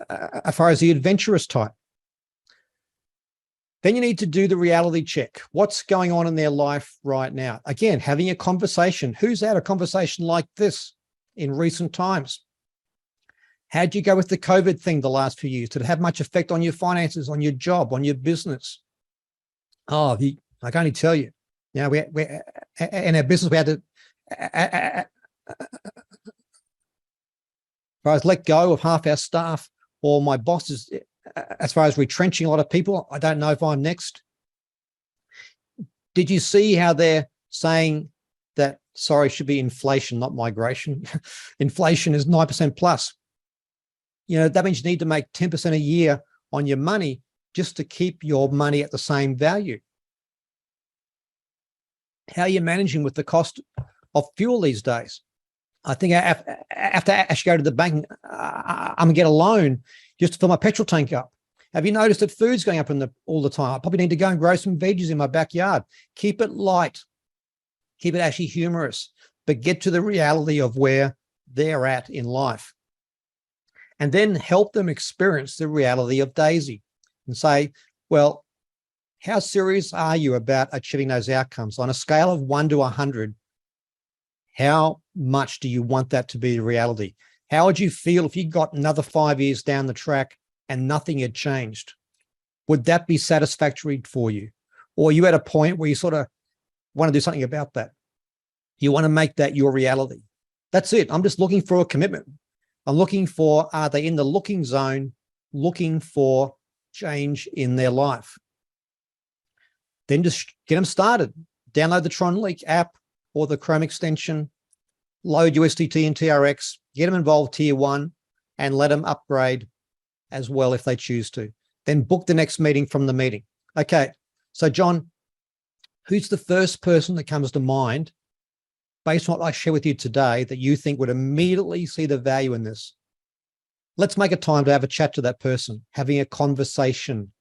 as far as the adventurous type. Then you need to do the reality check. What's going on in their life right now? Again, having a conversation. Who's had a conversation like this in recent times? How'd you go with the COVID thing the last few years? Did it have much effect on your finances, on your job, on your business? Oh, I can only tell you. You know, we in our business, we had to, as far as let go of half our staff, or my bosses, as far as retrenching a lot of people, I don't know if I'm next. Did you see how they're saying that, sorry, it should be inflation, not migration? Inflation is 9% plus. You know, that means you need to make 10% a year on your money just to keep your money at the same value. How are you managing with the cost of fuel these days? I think I have to actually go to the bank. I'm going to get a loan just to fill my petrol tank up. Have you noticed that food's going up all the time? I probably need to go and grow some veggies in my backyard. Keep it light. Keep it actually humorous, but get to the reality of where they're at in life. And then help them experience the reality of Daisy and say, well, how serious are you about achieving those outcomes? On a scale of 1 to 100, how much do you want that to be a reality? How would you feel if you got another 5 years down the track and nothing had changed? Would that be satisfactory for you? Or are you at a point where you sort of want to do something about that? You want to make that your reality. That's it. I'm just looking for a commitment. I'm looking for, are they in the looking zone, looking for change in their life? Then just get them started. Download the TronLeak app or the Chrome extension, load USDT and TRX, get them involved tier 1, and let them upgrade as well if they choose to. Then book the next meeting from the meeting. Okay, so John, who's the first person that comes to mind based on what I share with you today that you think would immediately see the value in this? Let's make a time to have a chat to that person, having a conversation.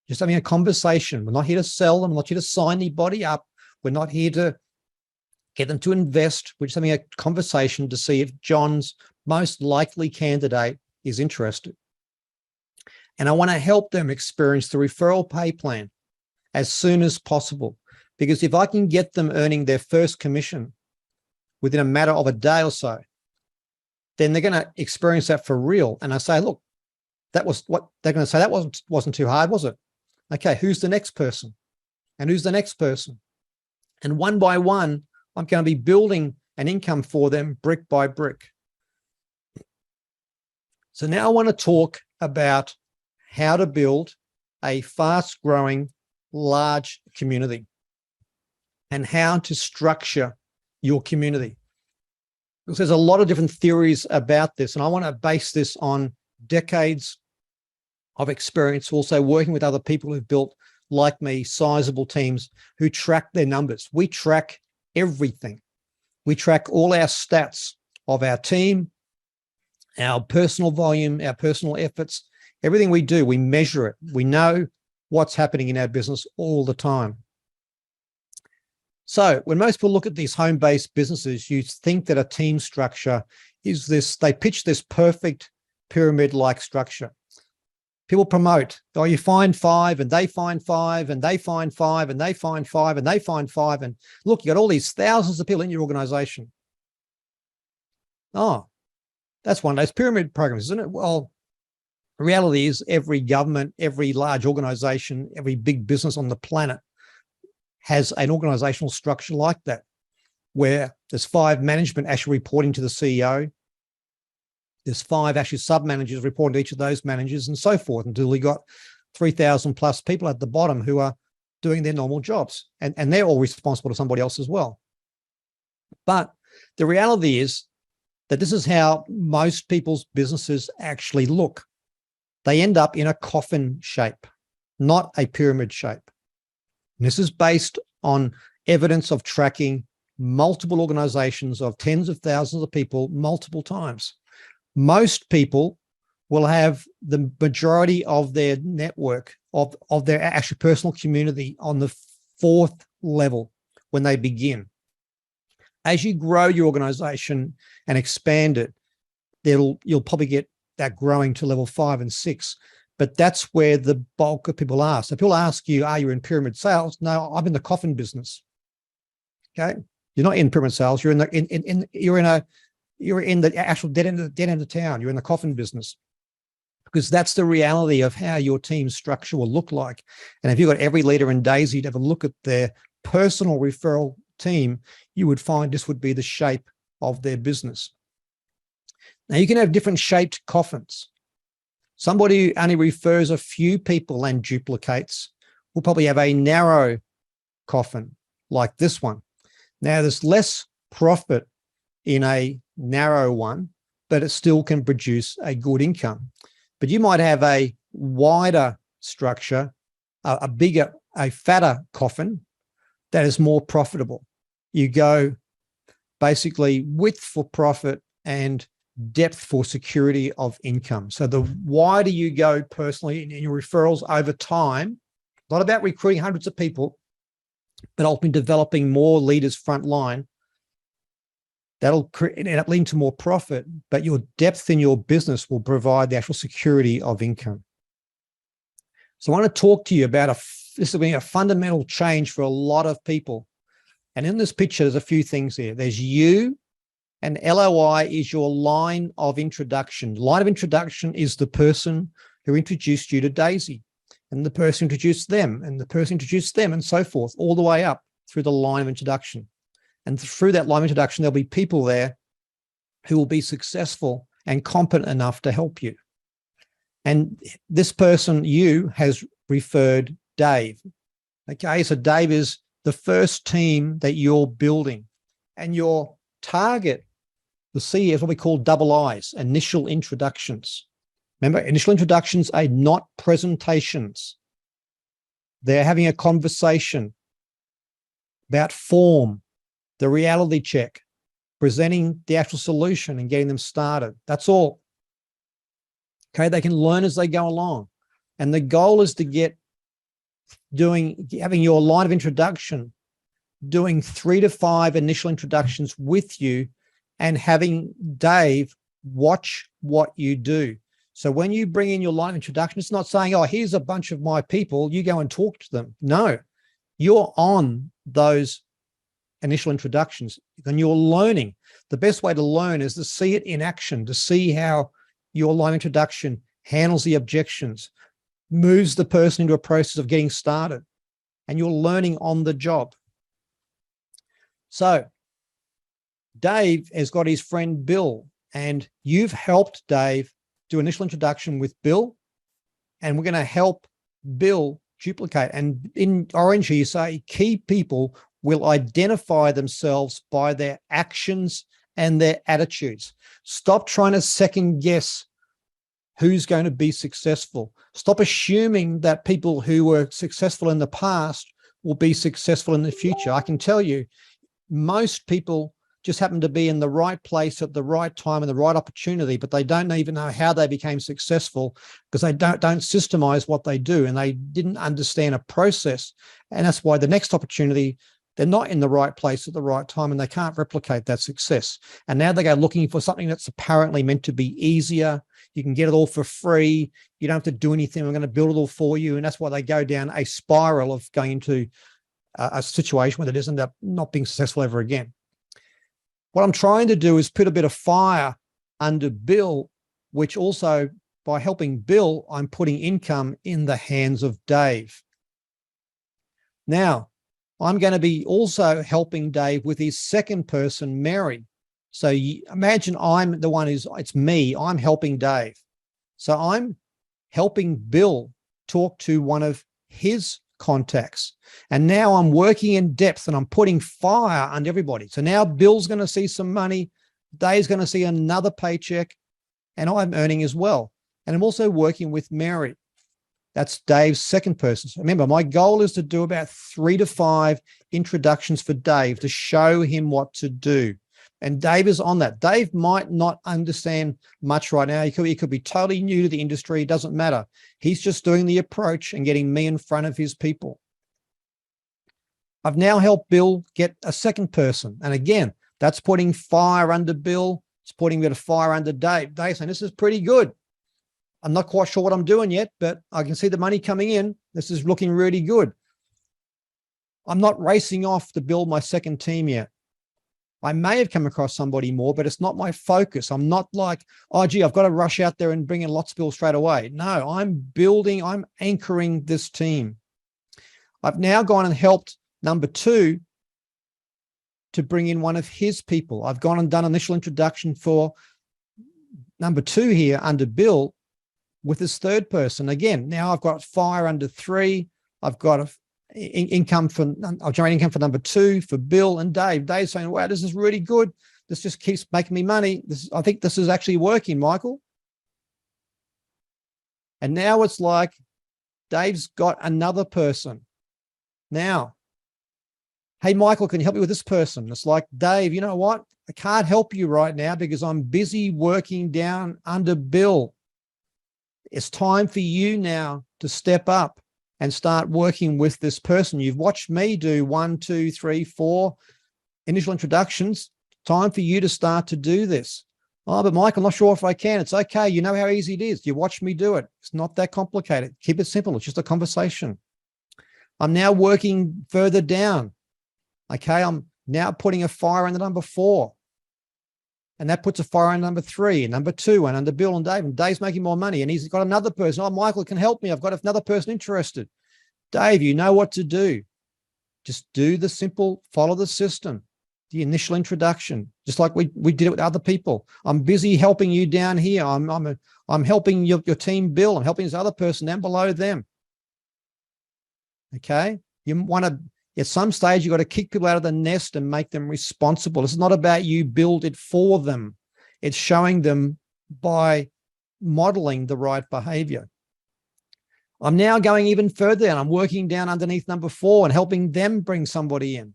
Just having a conversation. We're not here to sell them. We're not here to sign anybody up. We're not here to get them to invest. We're just having a conversation to see if John's most likely candidate is interested. And I want to help them experience the referral pay plan as soon as possible. Because if I can get them earning their first commission within a matter of a day or so, then they're going to experience that for real. And I say, look, that was what they're going to say. That wasn't too hard, was it? Okay, who's the next person? And who's the next person? And one by one, I'm going to be building an income for them brick by brick. So now I want to talk about how to build a fast-growing, large community and how to structure your community. Because there's a lot of different theories about this, and I want to base this on decades of experience, also working with other people who've built, like me, sizable teams who track their numbers. We track everything. We track all our stats of our team, our personal volume, our personal efforts, everything we do, we measure it. We know what's happening in our business all the time. So when most people look at these home-based businesses, you think that a team structure is this, they pitch this perfect pyramid-like structure. People promote, oh, you find 5 and they find 5 and they find 5 and they find 5 and they find 5. And look, you got all these thousands of people in your organization. Oh, that's one of those pyramid programs, isn't it? Well, the reality is every government, every large organization, every big business on the planet has an organizational structure like that, where there's 5 management actually reporting to the CEO. There's 5 actually sub-managers reporting to each of those managers and so forth, until we got 3,000 plus people at the bottom who are doing their normal jobs. And they're all responsible to somebody else as well. But the reality is that this is how most people's businesses actually look. They end up in a coffin shape, not a pyramid shape. And this is based on evidence of tracking multiple organizations of tens of thousands of people multiple times. Most people will have the majority of their network, of their actual personal community, on the 4th level when they begin. As you grow your organization and expand it, you'll probably get that growing to level 5 and 6. But that's where the bulk of people are. So people ask you, are you in pyramid sales? No, I'm in the coffin business. Okay, you're not in pyramid sales. You're in the actual dead end of town. You're in the coffin business, because that's the reality of how your team structure will look like. And if you've got every leader in Daisy to have a look at their personal referral team, you would find this would be the shape of their business. Now, you can have different shaped coffins. Somebody who only refers a few people and duplicates will probably have a narrow coffin like this one. Now, there's less profit in a narrow one, but it still can produce a good income. But you might have a wider structure, a bigger, a fatter coffin that is more profitable. You go basically width for profit and depth for security of income. So the wider you go personally in your referrals over time, not about recruiting hundreds of people, but ultimately developing more leaders frontline, that'll end up leading to more profit, but your depth in your business will provide the actual security of income. So I want to talk to you about this will be a fundamental change for a lot of people. And in this picture, there's a few things here. There's you, and LOI is your line of introduction. Line of introduction is the person who introduced you to Daisy, and the person introduced them, and the person introduced them, and so forth, all the way up through the line of introduction. And through that line of introduction, there'll be people there who will be successful and competent enough to help you. And this person, you, has referred Dave. Okay, so Dave is the first team that you're building. And your target, the C, is what we call double I's, initial introductions. Remember, initial introductions are not presentations. They're having a conversation about form, the reality check, presenting the actual solution and getting them started. That's all. Okay, they can learn as they go along. And the goal is to having your line of introduction, doing 3 to 5 initial introductions with you, and having Dave watch what you do. So when you bring in your line of introduction, it's not saying, oh, here's a bunch of my people, you go and talk to them. No, you're on those initial introductions, then you're learning. The best way to learn is to see it in action, to see how your live introduction handles the objections, moves the person into a process of getting started, and you're learning on the job. So Dave has got his friend Bill, and you've helped Dave do initial introduction with Bill, and we're going to help Bill duplicate. And in orange here, you say key people will identify themselves by their actions and their attitudes. Stop trying to second guess who's going to be successful. Stop assuming that people who were successful in the past will be successful in the future. I can tell you, most people just happen to be in the right place at the right time and the right opportunity, but they don't even know how they became successful because they don't systemize what they do, and they didn't understand a process. And that's why the next opportunity, they're not in the right place at the right time, and they can't replicate that success. And now they go looking for something that's apparently meant to be easier. You can get it all for free. You don't have to do anything. We're going to build it all for you. And that's why they go down a spiral of going into a situation where they just end up not being successful ever again. What I'm trying to do is put a bit of fire under Bill, which also, by helping Bill, I'm putting income in the hands of Dave. Now, I'm going to be also helping Dave with his second person, Mary. So imagine I'm the one it's me, I'm helping Dave. So I'm helping Bill talk to one of his contacts. And now I'm working in depth and I'm putting fire under everybody. So now Bill's going to see some money, Dave's going to see another paycheck, and I'm earning as well. And I'm also working with Mary. That's Dave's second person. So remember, my goal is to do about 3 to 5 introductions for Dave to show him what to do. And Dave is on that. Dave might not understand much right now. He could be totally new to the industry. It doesn't matter. He's just doing the approach and getting me in front of his people. I've now helped Bill get a second person. And again, that's putting fire under Bill. It's putting a bit of fire under Dave. Dave's saying, this is pretty good. I'm not quite sure what I'm doing yet, but I can see the money coming in. This is looking really good. I'm not racing off to build my second team yet. I may have come across somebody more, but it's not my focus. I'm not like, oh, gee, I've got to rush out there and bring in lots of people straight away. No, I'm anchoring this team. I've now gone and helped number 2 to bring in one of his people. I've gone and done initial introduction for number 2 here under Bill with his third person. Again, now I've got fire under 3. I've got I'll generate income for number 2 for Bill and Dave. Dave's saying, wow, this is really good. This just keeps making me money. I think this is actually working, Michael. And now it's like Dave's got another person. Now, hey, Michael, can you help me with this person? It's like, Dave, you know what? I can't help you right now because I'm busy working down under Bill. It's time for you now to step up and start working with this person. You've watched me do 1, 2, 3, 4 initial introductions. Time for you to start to do this. Oh, but Mike, I'm not sure if I can. It's okay. You know how easy it is. You watch me do it. It's not that complicated. Keep it simple. It's just a conversation. I'm now working further down. Okay, I'm now putting a fire under number 4. And that puts a fire on number 3 and number 2 and under Bill and Dave. And Dave's making more money. And he's got another person. Oh, Michael can help me. I've got another person interested. Dave, you know what to do. Just do the simple, follow the system, the initial introduction, just like we did it with other people. I'm busy helping you down here. I'm helping your team, Bill. I'm helping this other person down below them. Okay. You want to, at some stage, you've got to kick people out of the nest and make them responsible. It's not about you build it for them. It's showing them by modeling the right behavior. I'm now going even further and I'm working down underneath number 4 and helping them bring somebody in.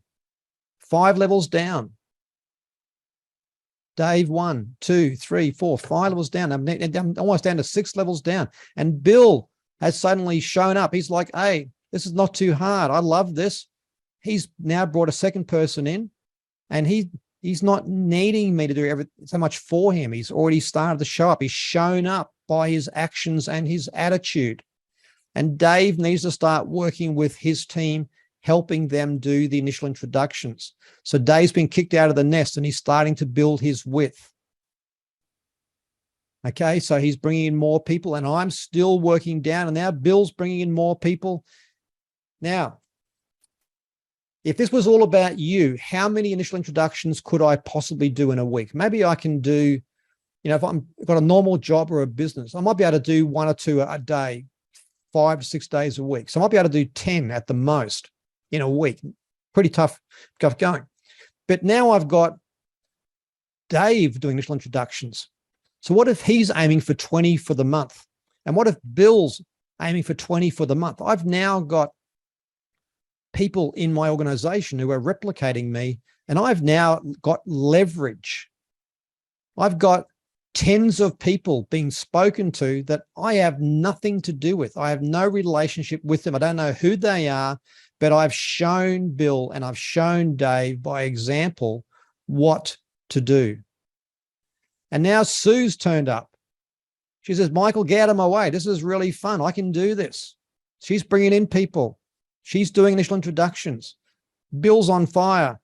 5 levels down. Dave, 1, 2, 3, 4, 5 levels down. I'm almost down to 6 levels down. And Bill has suddenly shown up. He's like, hey, this is not too hard. I love this. He's now brought a second person in and he's not needing me to do everything so much for him. He's already started to show up. He's shown up by his actions and his attitude. And Dave needs to start working with his team helping them do the initial introductions. So Dave's been kicked out of the nest and he's starting to build his width. Okay, so he's bringing in more people and I'm still working down, and now Bill's bringing in more people. Now, if this was all about you, how many initial introductions could I possibly do in a week? Maybe I can do, if I've got a normal job or a business, I might be able to do 1 or 2 a day, 5 to 6 days a week. So I might be able to do 10 at the most in a week. Pretty tough going. But now I've got Dave doing initial introductions. So what if he's aiming for 20 for the month? And what if Bill's aiming for 20 for the month? I've now got people in my organization who are replicating me, and I've now got leverage. I've got tens of people being spoken to that I have nothing to do with. I have no relationship with them. I don't know who they are, but I've shown Bill and I've shown Dave by example what to do. And now Sue's turned up. She says, Michael, get out of my way. This is really fun. I can do this. She's bringing in people. She's doing initial introductions. Bill's on fire.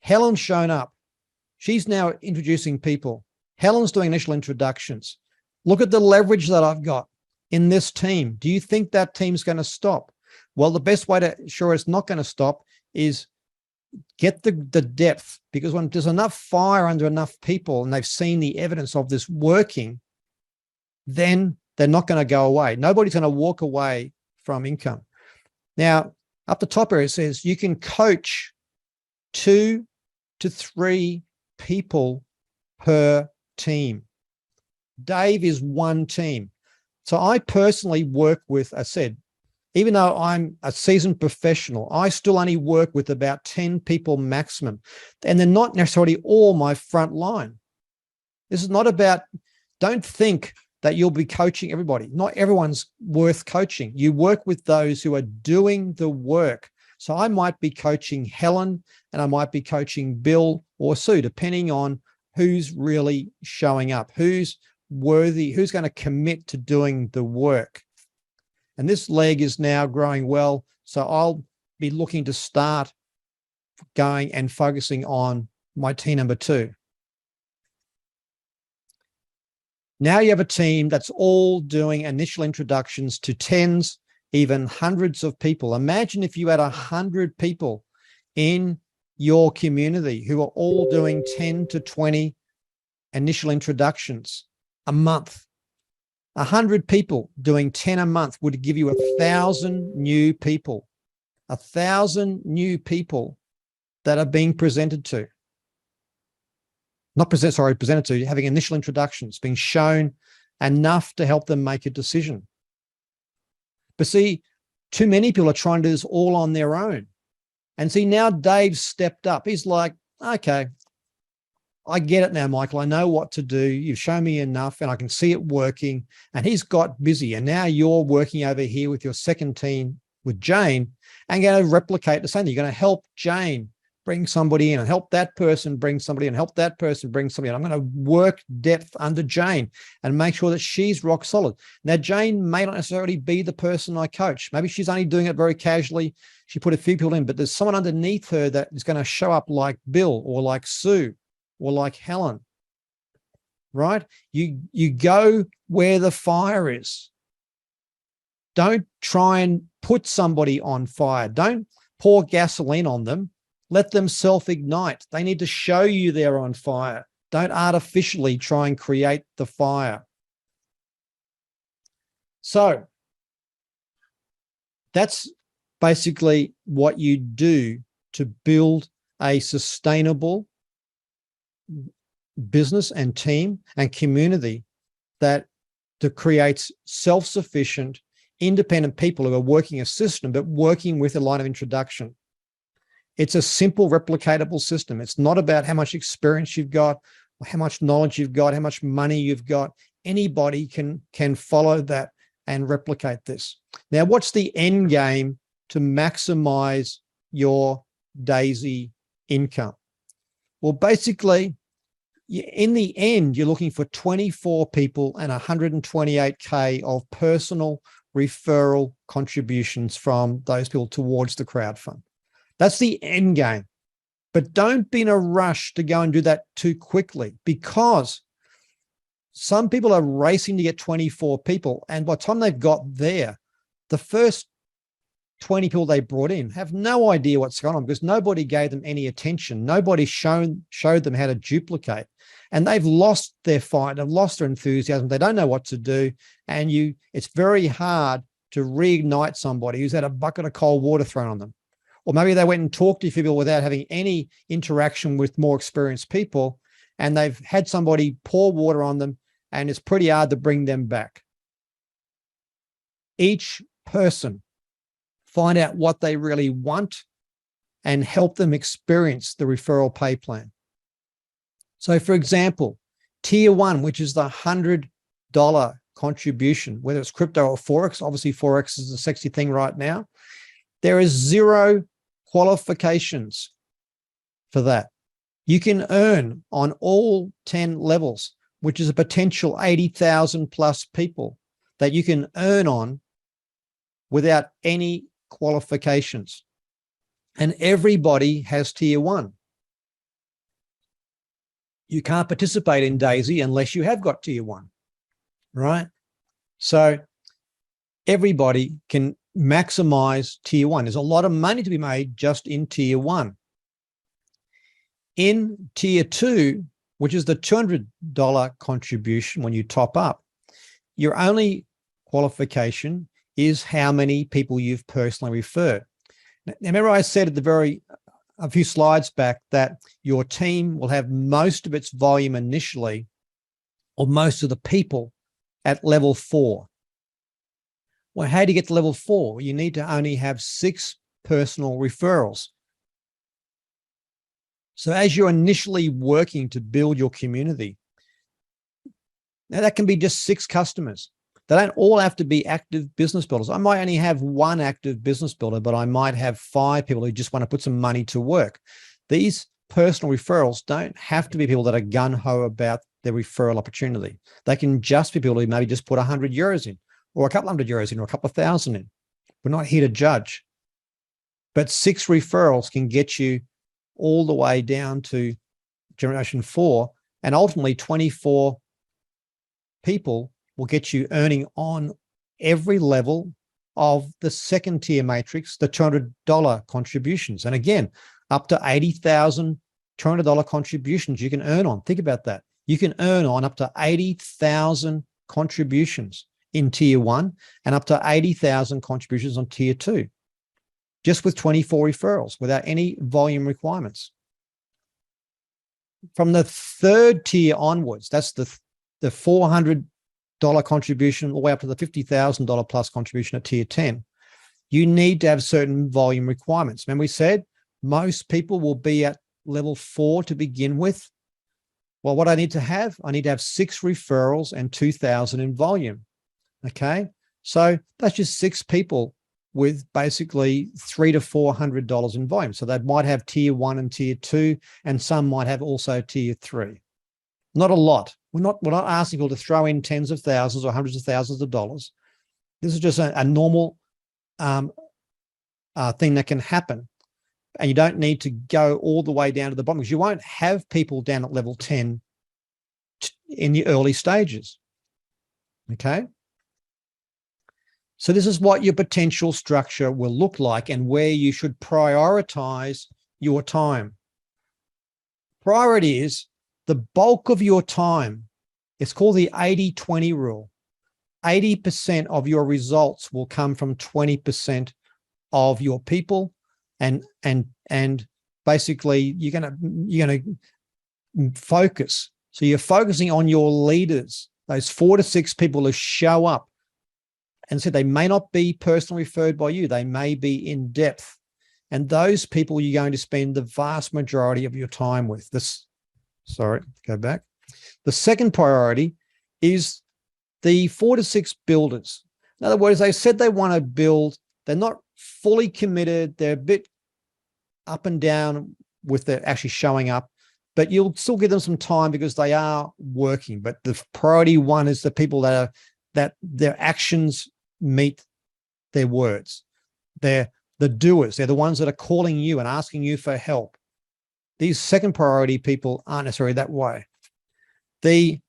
Helen's shown up. She's now introducing people. Helen's doing initial introductions. Look at the leverage that I've got in this team. Do you think that team's going to stop? Well, the best way to ensure it's not going to stop is get the depth, because when there's enough fire under enough people and they've seen the evidence of this working, then they're not going to go away. Nobody's going to walk away from income. Now, up the top here, it says you can coach 2 to 3 people per team. Dave is one team. So I personally work with, I said, even though I'm a seasoned professional, I still only work with about 10 people maximum. And they're not necessarily all my front line. This is not about, don't think that you'll be coaching everybody. Not everyone's worth coaching. You work with those who are doing the work. So I might be coaching Helen and I might be coaching Bill or Sue, depending on who's really showing up, who's worthy, who's going to commit to doing the work. And this leg is now growing well. So I'll be looking to start going and focusing on my team number 2. Now you have a team that's all doing initial introductions to tens, even hundreds of people. Imagine if you had 100 people in your community who are all doing 10 to 20 initial introductions a month. 100 people doing 10 a month would give you 1,000 new people. 1,000 new people that are being presented to. Presented to, having initial introductions, being shown enough to help them make a decision. But see, too many people are trying to do this all on their own. And see, now Dave's stepped up. He's like, okay, I get it now, Michael. I know what to do. You've shown me enough and I can see it working. And he's got busy. And now you're working over here with your second team with Jane and going to replicate the same thing. You're going to help Jane bring somebody in and help that person bring somebody in, help that person bring somebody in. I'm going to work depth under Jane and make sure that she's rock solid. Now, Jane may not necessarily be the person I coach. Maybe she's only doing it very casually. She put a few people in, but there's someone underneath her that is going to show up like Bill or like Sue or like Helen, right? You go where the fire is. Don't try and put somebody on fire. Don't pour gasoline on them. Let them self-ignite. They need to show you they're on fire. Don't artificially try and create the fire. So that's basically what you do to build a sustainable business and team and community that creates self-sufficient, independent people who are working a system, but working with a line of introduction. It's a simple, replicatable system. It's not about how much experience you've got, or how much knowledge you've got, how much money you've got. Anybody can follow that and replicate this. Now, what's the end game to maximize your Daisy income? Well, basically, in the end, you're looking for 24 people and 128K of personal referral contributions from those people towards the crowd fund. That's the end game. But don't be in a rush to go and do that too quickly, because some people are racing to get 24 people. And by the time they've got there, the first 20 people they brought in have no idea what's going on, because nobody gave them any attention. Nobody showed them how to duplicate. And they've lost their fight. They've lost their enthusiasm. They don't know what to do. And it's very hard to reignite somebody who's had a bucket of cold water thrown on them. Or maybe they went and talked to people without having any interaction with more experienced people, and they've had somebody pour water on them, and it's pretty hard to bring them back. Each person, find out what they really want and help them experience the referral pay plan. So for example, tier 1, which is the $100 contribution, whether it's crypto or Forex, obviously Forex is a sexy thing right now. There is 0 qualifications for that. You can earn on all 10 levels, which is a potential 80,000 plus people that you can earn on without any qualifications. And everybody has tier 1. You can't participate in Daisy unless you have got tier 1, right? So everybody can maximize tier 1. There's a lot of money to be made just in tier 1. In tier 2, which is the $200 contribution when you top up, your only qualification is how many people you've personally referred. Now, remember I said at a few slides back that your team will have most of its volume initially, or most of the people, at level 4. Well, how do you get to level 4? You need to only have 6 personal referrals. So as you're initially working to build your community, now that can be just 6 customers. They don't all have to be active business builders. I might only have 1 active business builder, but I might have 5 people who just want to put some money to work. These personal referrals don't have to be people that are gung-ho about their referral opportunity. They can just be people who maybe just put 100 euros in, or a couple hundred euros in, or a couple of thousand in. We're not here to judge. But 6 referrals can get you all the way down to generation 4, and ultimately 24 people will get you earning on every level of the second tier matrix, the $200 contributions. And again, up to 80,000 $200 contributions you can earn on. Think about that. You can earn on up to 80,000 contributions in tier 1 and up to 80,000 contributions on tier 2, just with 24 referrals without any volume requirements. From the 3rd tier onwards, that's the $400 contribution all the way up to the $50,000 plus contribution at tier 10, you need to have certain volume requirements. Remember we said most people will be at level 4 to begin with. Well, what I need to have 6 referrals and 2,000 in volume. Okay. So that's just 6 people with basically $300 to $400 in volume. So they might have tier 1 and tier 2, and some might have also tier 3. Not a lot. We're not asking people to throw in tens of thousands or hundreds of thousands of dollars. This is just a normal thing that can happen. And you don't need to go all the way down to the bottom, because you won't have people down at level 10 in the early stages. Okay. So this is what your potential structure will look like and where you should prioritize your time. Priority is the bulk of your time. It's called the 80-20 rule. 80% of your results will come from 20% of your people, and basically you're gonna focus. So you're focusing on your leaders, those 4 to 6 people who show up. And so they may not be personally referred by you. They may be in depth. And those people you're going to spend the vast majority of your time with. Go back. The second priority is the 4 to 6 builders. In other words, they said they want to build. They're not fully committed. They're a bit up and down with their actually showing up, but you'll still give them some time because they are working. But the priority 1 is the people that their actions meet their words. They're the doers. They're the ones that are calling you and asking you for help. These second priority people aren't necessarily that way. The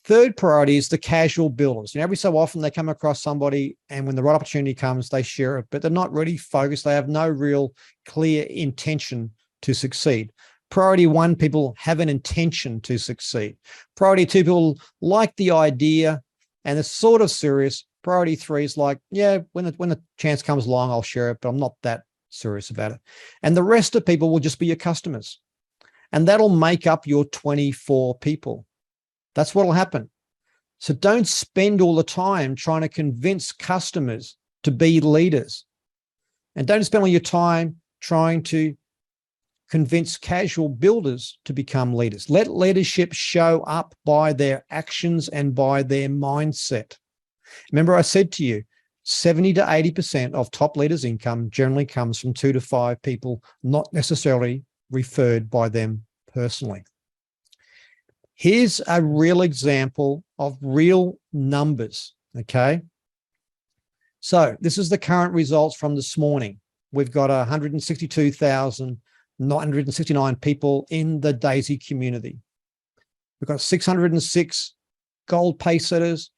third priority is the casual builders. Every so often they come across somebody, and when the right opportunity comes, they share it, but they're not really focused. They have no real clear intention to succeed. Priority one, people have an intention to succeed. Priority two, people like the idea and it's sort of serious. Priority three is like, yeah, when the chance comes along, I'll share it, but I'm not that serious about it. And the rest of people will just be your customers. And that'll make up your 24 people. That's what'll happen. So don't spend all the time trying to convince customers to be leaders. And don't spend all your time trying to convince casual builders to become leaders. Let leadership show up by their actions and by their mindset. Remember, I said to you, 70 to 80% of top leaders' income generally comes from 2 to 5 people, not necessarily referred by them personally. Here's a real example of real numbers, okay? So this is the current results from this morning. We've got 162,969 people in the Daisy community. We've got 606 gold pay setters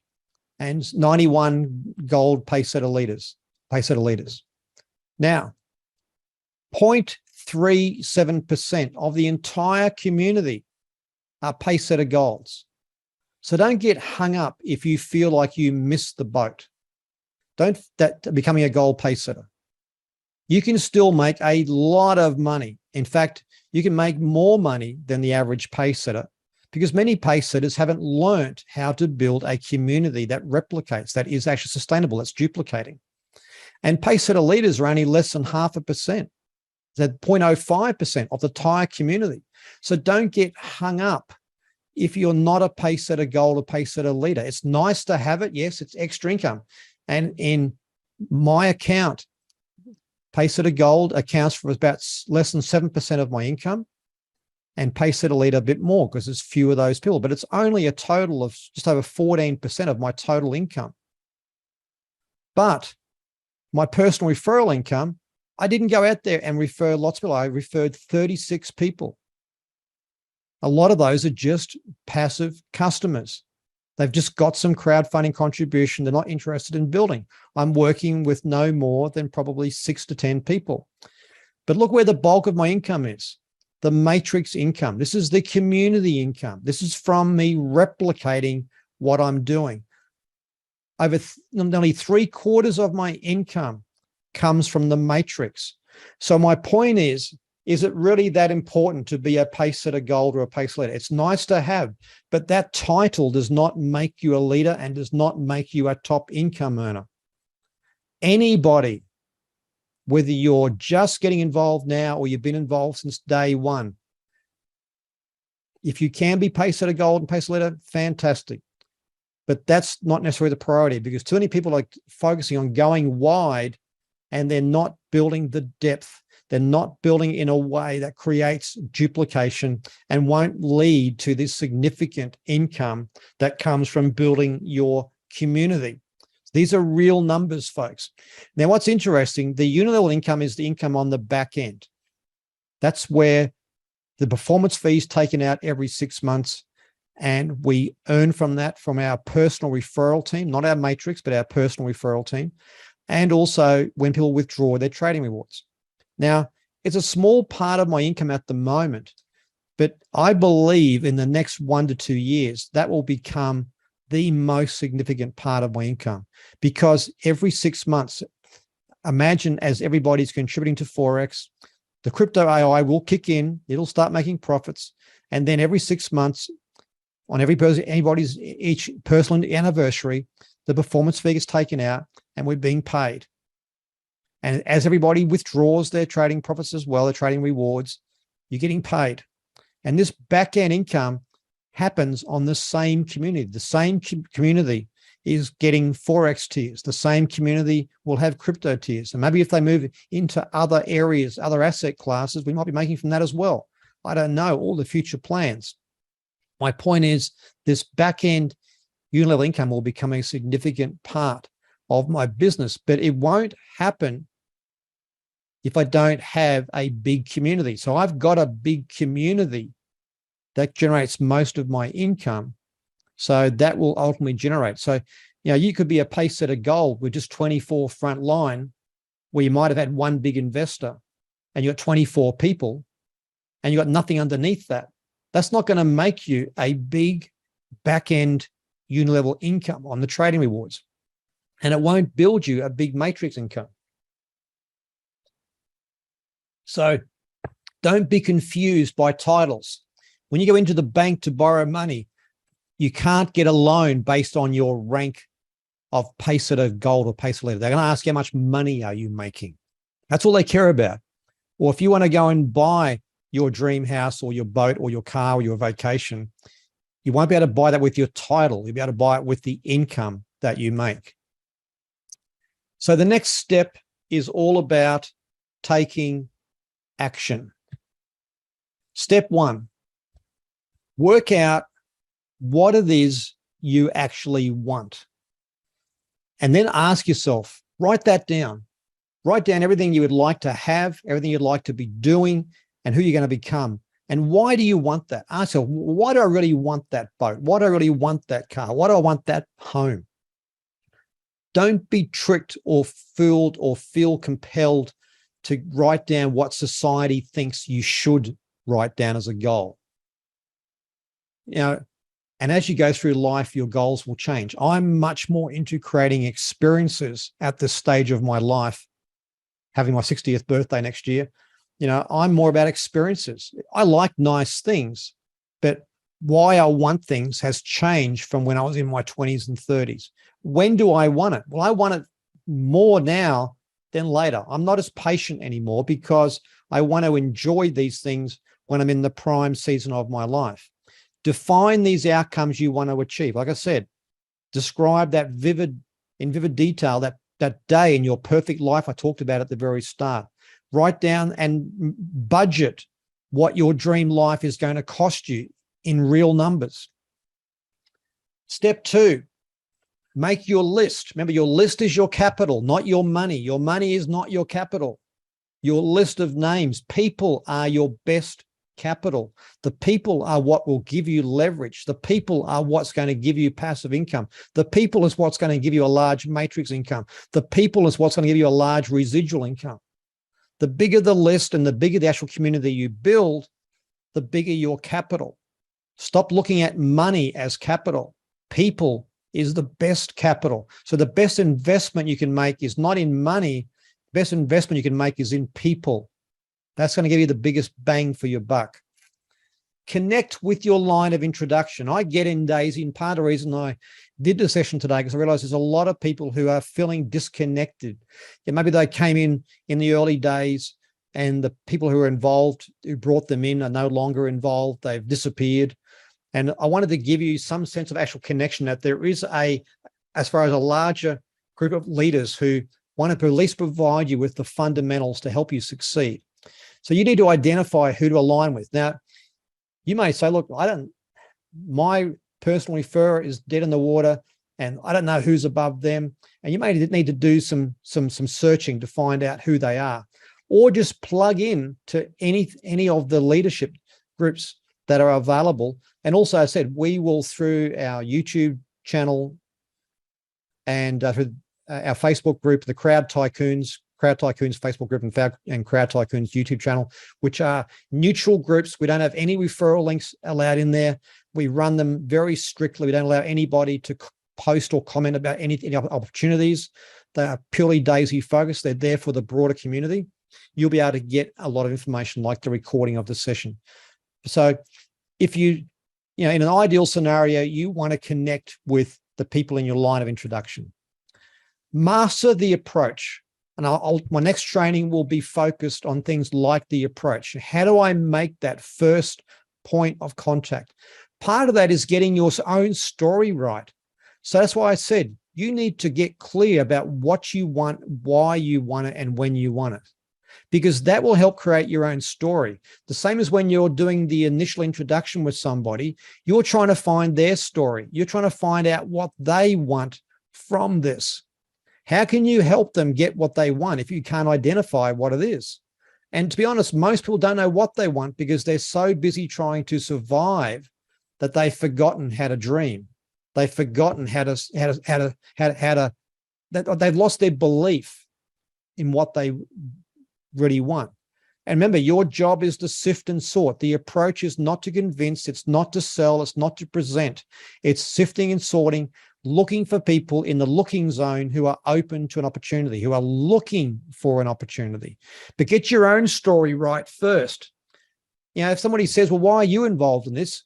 and 91 gold pay setter leaders. Now, 0.37% of the entire community are pay setter golds. So don't get hung up if you feel like you missed the boat. Don't becoming a gold pay setter. You can still make a lot of money. In fact, you can make more money than the average pay setter because many pay setters haven't learned how to build a community that replicates, that is actually sustainable, that's duplicating. And pay setter leaders are only less than 0.5%. That's 0.05% of the entire community. So don't get hung up if you're not a pay setter gold or pay setter leader. It's nice to have it. Yes, it's extra income. And in my account, pay setter gold accounts for about less than 7% of my income, and pay setter leader a bit more because there's fewer of those people, but it's only a total of just over 14% of my total income. But my personal referral income, I didn't go out there and refer lots of people. I referred 36 people. A lot of those are just passive customers. They've just got some crowdfunding contribution. They're not interested in building. I'm working with no more than probably 6 to 10 people. But look where the bulk of my income is. The matrix income. This is the community income. This is from me replicating what I'm doing. Over nearly 3/4 of my income comes from the matrix. So my point is it really that important to be a pay setter gold or a pay setter? It's nice to have, but that title does not make you a leader and does not make you a top income earner. Anybody, whether you're just getting involved now or you've been involved since day one, if you can be pay setter gold and pay setter, fantastic. But that's not necessarily the priority because too many people are focusing on going wide and they're not building the depth. They're not building in a way that creates duplication and won't lead to this significant income that comes from building your community. These are real numbers, folks. Now, what's interesting, the unit level income is the income on the back end. That's where the performance fee is taken out every 6 months, and we earn from that from our personal referral team, not our matrix, but our personal referral team, and also when people withdraw their trading rewards. Now, it's a small part of my income at the moment, but I believe in the next 1 to 2 years, that will become the most significant part of my income because every 6 months, imagine as everybody's contributing to Forex, the crypto AI will kick in, it'll start making profits. And then every 6 months on each personal anniversary, the performance fee is taken out and we're being paid. And as everybody withdraws their trading profits as well, their trading rewards, you're getting paid. And this back-end income happens on the same community. The same community is getting Forex tiers. The same community will have crypto tiers. And maybe if they move into other areas, other asset classes, we might be making from that as well. I don't know all the future plans. My point is this back-end unit level income will become a significant part of my business, but it won't happen if I don't have a big community. So I've got a big community that generates most of my income. So that will ultimately generate. So, you could be a pace setter gold with just 24 front line, where you might have had one big investor and you got 24 people and you got nothing underneath that. That's not going to make you a big back-end unilevel income on the trading rewards. And it won't build you a big matrix income. So don't be confused by titles. When you go into the bank to borrow money, you can't get a loan based on your rank of pace-setter gold or pace-setter leader. They're going to ask you how much money are you making. That's all they care about. Or if you want to go and buy your dream house or your boat or your car or your vacation, you won't be able to buy that with your title. You'll be able to buy it with the income that you make. So the next step is all about taking action. Step one, work out what it is you actually want. And then ask yourself, write that down. Write down everything you would like to have, everything you'd like to be doing, and who you're going to become. And why do you want that? Ask yourself, why do I really want that boat? Why do I really want that car? Why do I want that home? Don't be tricked or fooled or feel compelled to write down what society thinks you should write down as a goal. And as you go through life, your goals will change. I'm much more into creating experiences at this stage of my life, having my 60th birthday next year. I'm more about experiences. I like nice things, but why I want things has changed from when I was in my 20s and 30s. When do I want it? Well, I want it more now than later. I'm not as patient anymore because I want to enjoy these things when I'm in the prime season of my life. Define these outcomes you want to achieve. Like I said, describe that in vivid detail, that day in your perfect life I talked about at the very start. Write down and budget what your dream life is going to cost you in real numbers. Step two, make your list. Remember, your list is your capital, not your money. Your money is not your capital. Your list of names. People are your best capital. The people are what will give you leverage. The people are what's going to give you passive income. The people is what's going to give you a large matrix income. The people is what's going to give you a large residual income. The bigger the list and the bigger the actual community you build, the bigger your capital. Stop looking at money as capital. People is the best capital. So the best investment you can make is not in money. The best investment you can make is in people. That's going to give you the biggest bang for your buck. Connect with your line of introduction. I get in, Daisy, and part of the reason I did the session today because I realized there's a lot of people who are feeling disconnected. Maybe they came in the early days and the people who were involved, who brought them in, are no longer involved. They've disappeared. And I wanted to give you some sense of actual connection, that there is as far as a larger group of leaders who want to at least provide you with the fundamentals to help you succeed. So you need to identify who to align with. Now, you may say, look, my personal referrer is dead in the water and I don't know who's above them. And you may need to do some searching to find out who they are, or just plug in to any of the leadership groups that are available. And also, I said, we will, through our YouTube channel and through our Facebook group, the Crowd Tycoons Facebook group and Crowd Tycoons YouTube channel, which are neutral groups. We don't have any referral links allowed in there. We run them very strictly. We don't allow anybody to post or comment about any opportunities. They are purely Daisy focused. They're there for the broader community. You'll be able to get a lot of information like the recording of the session. So if in an ideal scenario, you want to connect with the people in your line of introduction. Master the approach. And my next training will be focused on things like the approach. How do I make that first point of contact? Part of that is getting your own story right. So that's why I said you need to get clear about what you want, why you want it, and when you want it, because that will help create your own story. The same as when you're doing the initial introduction with somebody, you're trying to find their story. You're trying to find out what they want from this. How can you help them get what they want if you can't identify what it is? And to be honest, most people don't know what they want because they're so busy trying to survive that they've forgotten how to dream. They've forgotten they've lost their belief in what they really want. And remember, your job is to sift and sort. The approach is not to convince, it's not to sell, it's not to present. It's sifting and sorting, looking for people in the looking zone who are open to an opportunity, who are looking for an opportunity. But get your own story right first. You know, if somebody says, well, why are you involved in this?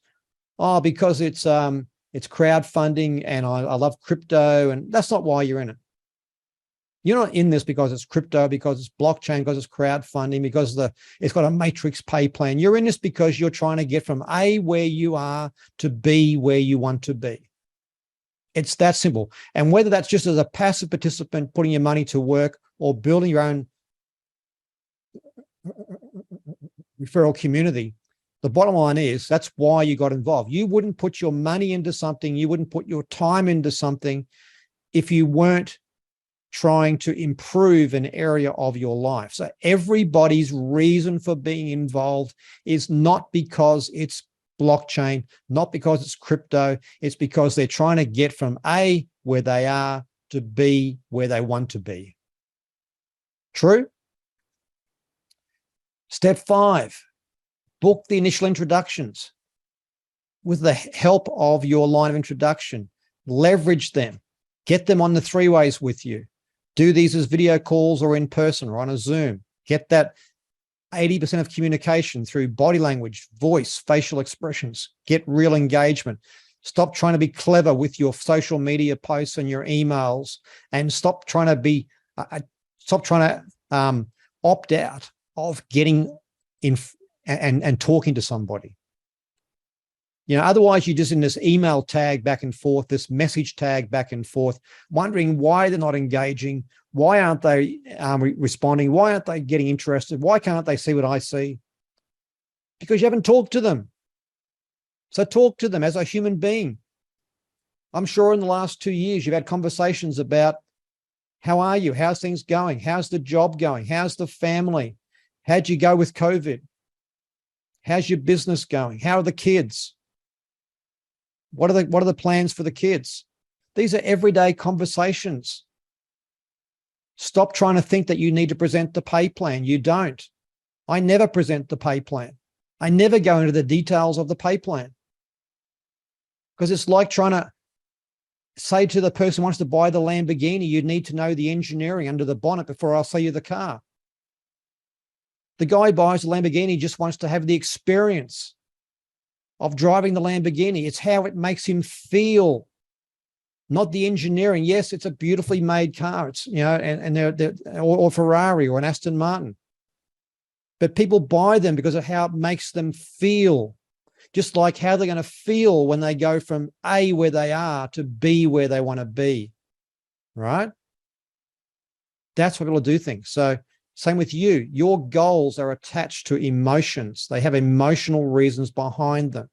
Oh, because it's crowdfunding and I love crypto, and that's not why you're in it. You're not in this because it's crypto, because it's blockchain, because it's crowdfunding, because it's got a matrix pay plan. You're in this because you're trying to get from A, where you are, to B, where you want to be. It's that simple. And whether that's just as a passive participant, putting your money to work, or building your own referral community, the bottom line is that's why you got involved. You wouldn't put your money into something, you wouldn't put your time into something if you weren't trying to improve an area of your life. So everybody's reason for being involved is not because it's blockchain, not because it's crypto. It's because they're trying to get from A, where they are, to B, where they want to be. True? Step 5, book the initial introductions. With the help of your line of introduction, leverage them, get them on the 3-ways with you. Do these as video calls or in person or on a Zoom. Get that 80% of communication through body language, voice, facial expressions. Get real engagement. Stop trying to be clever with your social media posts and your emails, and stop trying to opt out of getting in and talking to somebody. You know, otherwise you're just in this email tag back and forth, this message tag back and forth, wondering why they're not engaging, why aren't they responding, why aren't they getting interested, why can't they see what I see? Because you haven't talked to them. So talk to them as a human being. I'm sure in the last 2 years you've had conversations about how are you, how's things going, how's the job going, how's the family, how'd you go with COVID, how's your business going, how are the kids? What are the plans for the kids? These are everyday conversations. Stop trying to think that you need to present the pay plan. You don't. I never present the pay plan. I never go into the details of the pay plan. Because it's like trying to say to the person who wants to buy the Lamborghini, you need to know the engineering under the bonnet before I'll sell you the car. The guy who buys the Lamborghini just wants to have the experience of driving the Lamborghini. It's how it makes him feel, not the engineering. Yes, it's a beautifully made car. It's, you know, and they're or Ferrari or an Aston Martin. But people buy them because of how it makes them feel, just like how they're going to feel when they go from A, where they are, to B, where they want to be, right? That's what people do things. So same with you. Your goals are attached to emotions. They have emotional reasons behind them.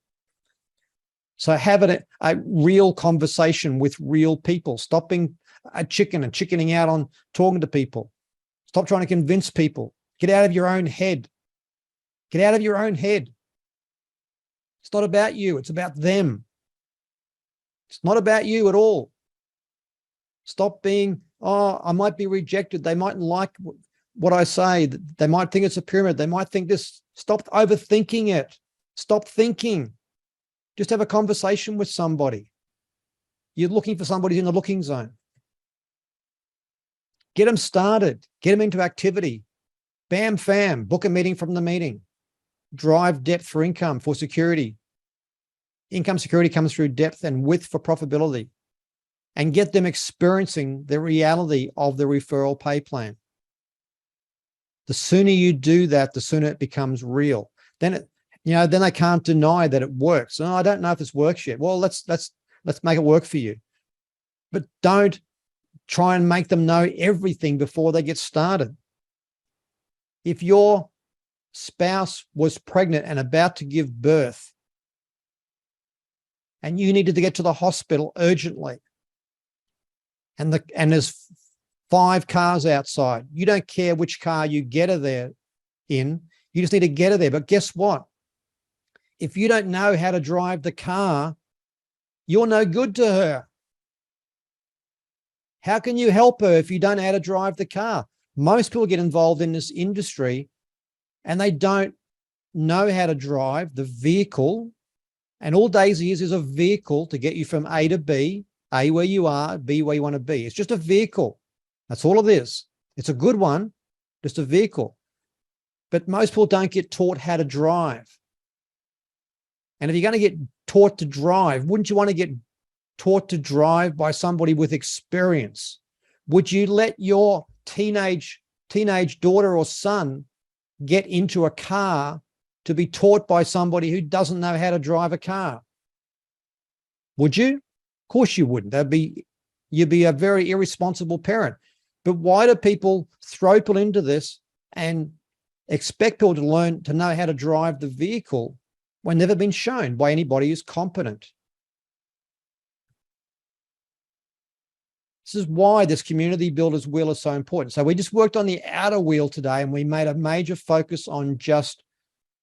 So have a real conversation with real people. Stop being a chicken and chickening out on talking to people. Stop trying to convince people. Get out of your own head. Get out of your own head. It's not about you. It's about them. It's not about you at all. Stop being, oh, I might be rejected. They mightn't like what I say. They might think it's a pyramid. They might think this. Stop overthinking it. Stop thinking. Just have a conversation with somebody. You're looking for somebody in the looking zone. Get them started. Get them into activity. Bam, fam. Book a meeting from the meeting. Drive depth for income, for security. Income security comes through depth and width for profitability. And get them experiencing the reality of the referral pay plan. The sooner you do that, the sooner it becomes real. Then they can't deny that it works. Oh, I don't know if this works yet. Well, let's make it work for you. But don't try and make them know everything before they get started. If your spouse was pregnant and about to give birth, and you needed to get to the hospital urgently, and there's 5 cars outside. You don't care which car you get her there in. You just need to get her there. But guess what? If you don't know how to drive the car, you're no good to her. How can you help her if you don't know how to drive the car? Most people get involved in this industry and they don't know how to drive the vehicle. And all Daisy is a vehicle to get you from A to B, A where you are, B where you want to be. It's just a vehicle. That's all it is. It's a good one, just a vehicle. But most people don't get taught how to drive. And if you're going to get taught to drive, wouldn't you want to get taught to drive by somebody with experience? Would you let your teenage daughter or son get into a car to be taught by somebody who doesn't know how to drive a car? Would you? Of course you wouldn't. You'd be a very irresponsible parent. But why do people throw people into this and expect people to know how to drive the vehicle when never been shown by anybody who's competent? This is why this community builders wheel is so important. So we just worked on the outer wheel today, and we made a major focus on just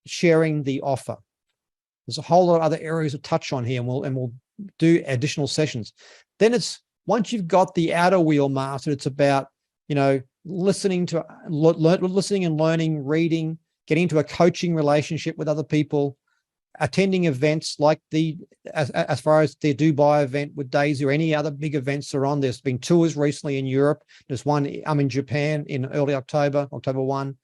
sharing the offer. There's a whole lot of other areas to touch on here, and we'll do additional sessions. Then it's, once you've got the outer wheel mastered, it's about, listening and learning, reading, getting into a coaching relationship with other people, attending events like as far as the Dubai event with Daisy or any other big events are on. There's been tours recently in Europe. There's one, I'm in Japan in early October 1,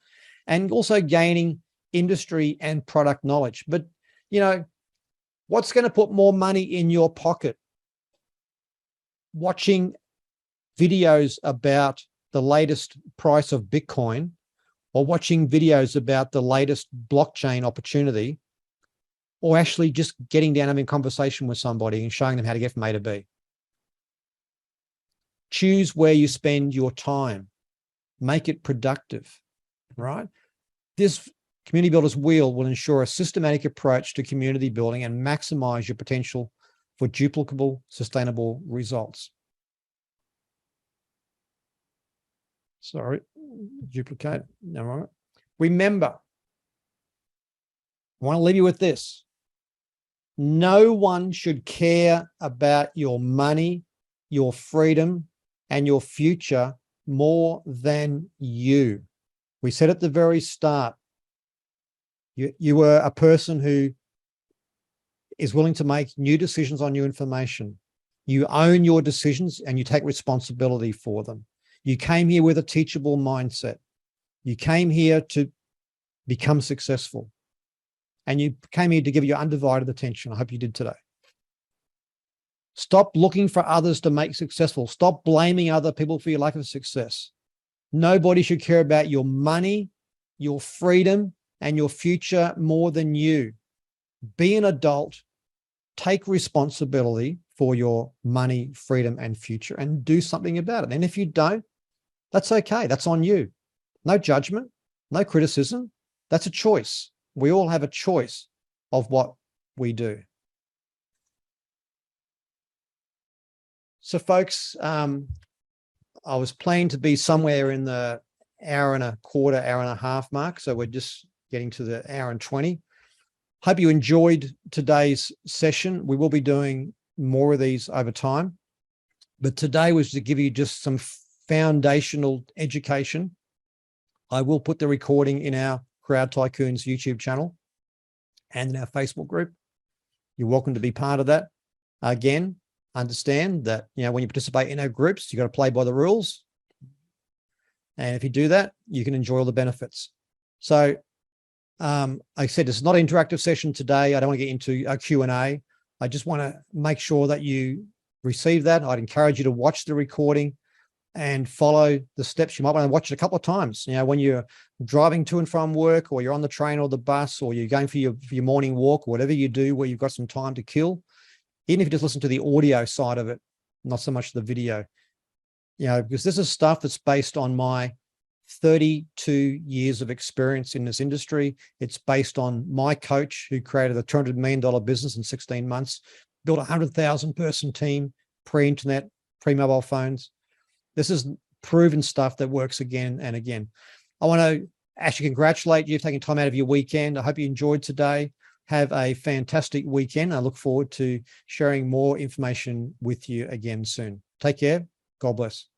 and also gaining industry and product knowledge. But, what's going to put more money in your pocket? Watching videos about the latest price of Bitcoin, or watching videos about the latest blockchain opportunity, or actually just getting down, having a conversation with somebody and showing them how to get from A to B. Choose where you spend your time. Make it productive, right? This Community Builders Wheel will ensure a systematic approach to community building and maximize your potential for duplicable, sustainable results. Sorry, duplicate. No, right. Remember, I want to leave you with this. No one should care about your money, your freedom, and your future more than you. We said at the very start, you were a person who is willing to make new decisions on new information. You own your decisions and you take responsibility for them. You came here with a teachable mindset. You came here to become successful. And you came here to give your undivided attention. I hope you did today. Stop looking for others to make successful. Stop blaming other people for your lack of success. Nobody should care about your money, your freedom, and your future more than you. Be an adult, take responsibility for your money, freedom, and future, and do something about it. And if you don't, that's okay. That's on you. No judgment, no criticism. That's a choice. We all have a choice of what we do. So folks, I was planning to be somewhere in the hour and a quarter, hour and a half mark. So we're just getting to the hour and 20. Hope you enjoyed today's session. We will be doing more of these over time. But today was to give you just some foundational education. I will put the recording in our Crowd Tycoons YouTube channel and in our Facebook group. You're welcome to be part of that. Again, understand that, when you participate in our groups, you've got to play by the rules. And if you do that, you can enjoy all the benefits. So, like I said, this is not an interactive session today. I don't want to get into a Q&A. I just want to make sure that you receive that. I'd encourage you to watch the recording and follow the steps. You might want to watch it a couple of times. When you're driving to and from work, or you're on the train or the bus, or you're going for your morning walk, or whatever you do where you've got some time to kill, even if you just listen to the audio side of it, not so much the video, because this is stuff that's based on my 32 years of experience in this industry. It's based on my coach who created a $200 million business in 16 months, built a 100,000 person team, pre-internet, pre-mobile phones. This is proven stuff that works again and again. I want to actually congratulate you for taking time out of your weekend. I hope you enjoyed today. Have a fantastic weekend. I look forward to sharing more information with you again soon. Take care. God bless.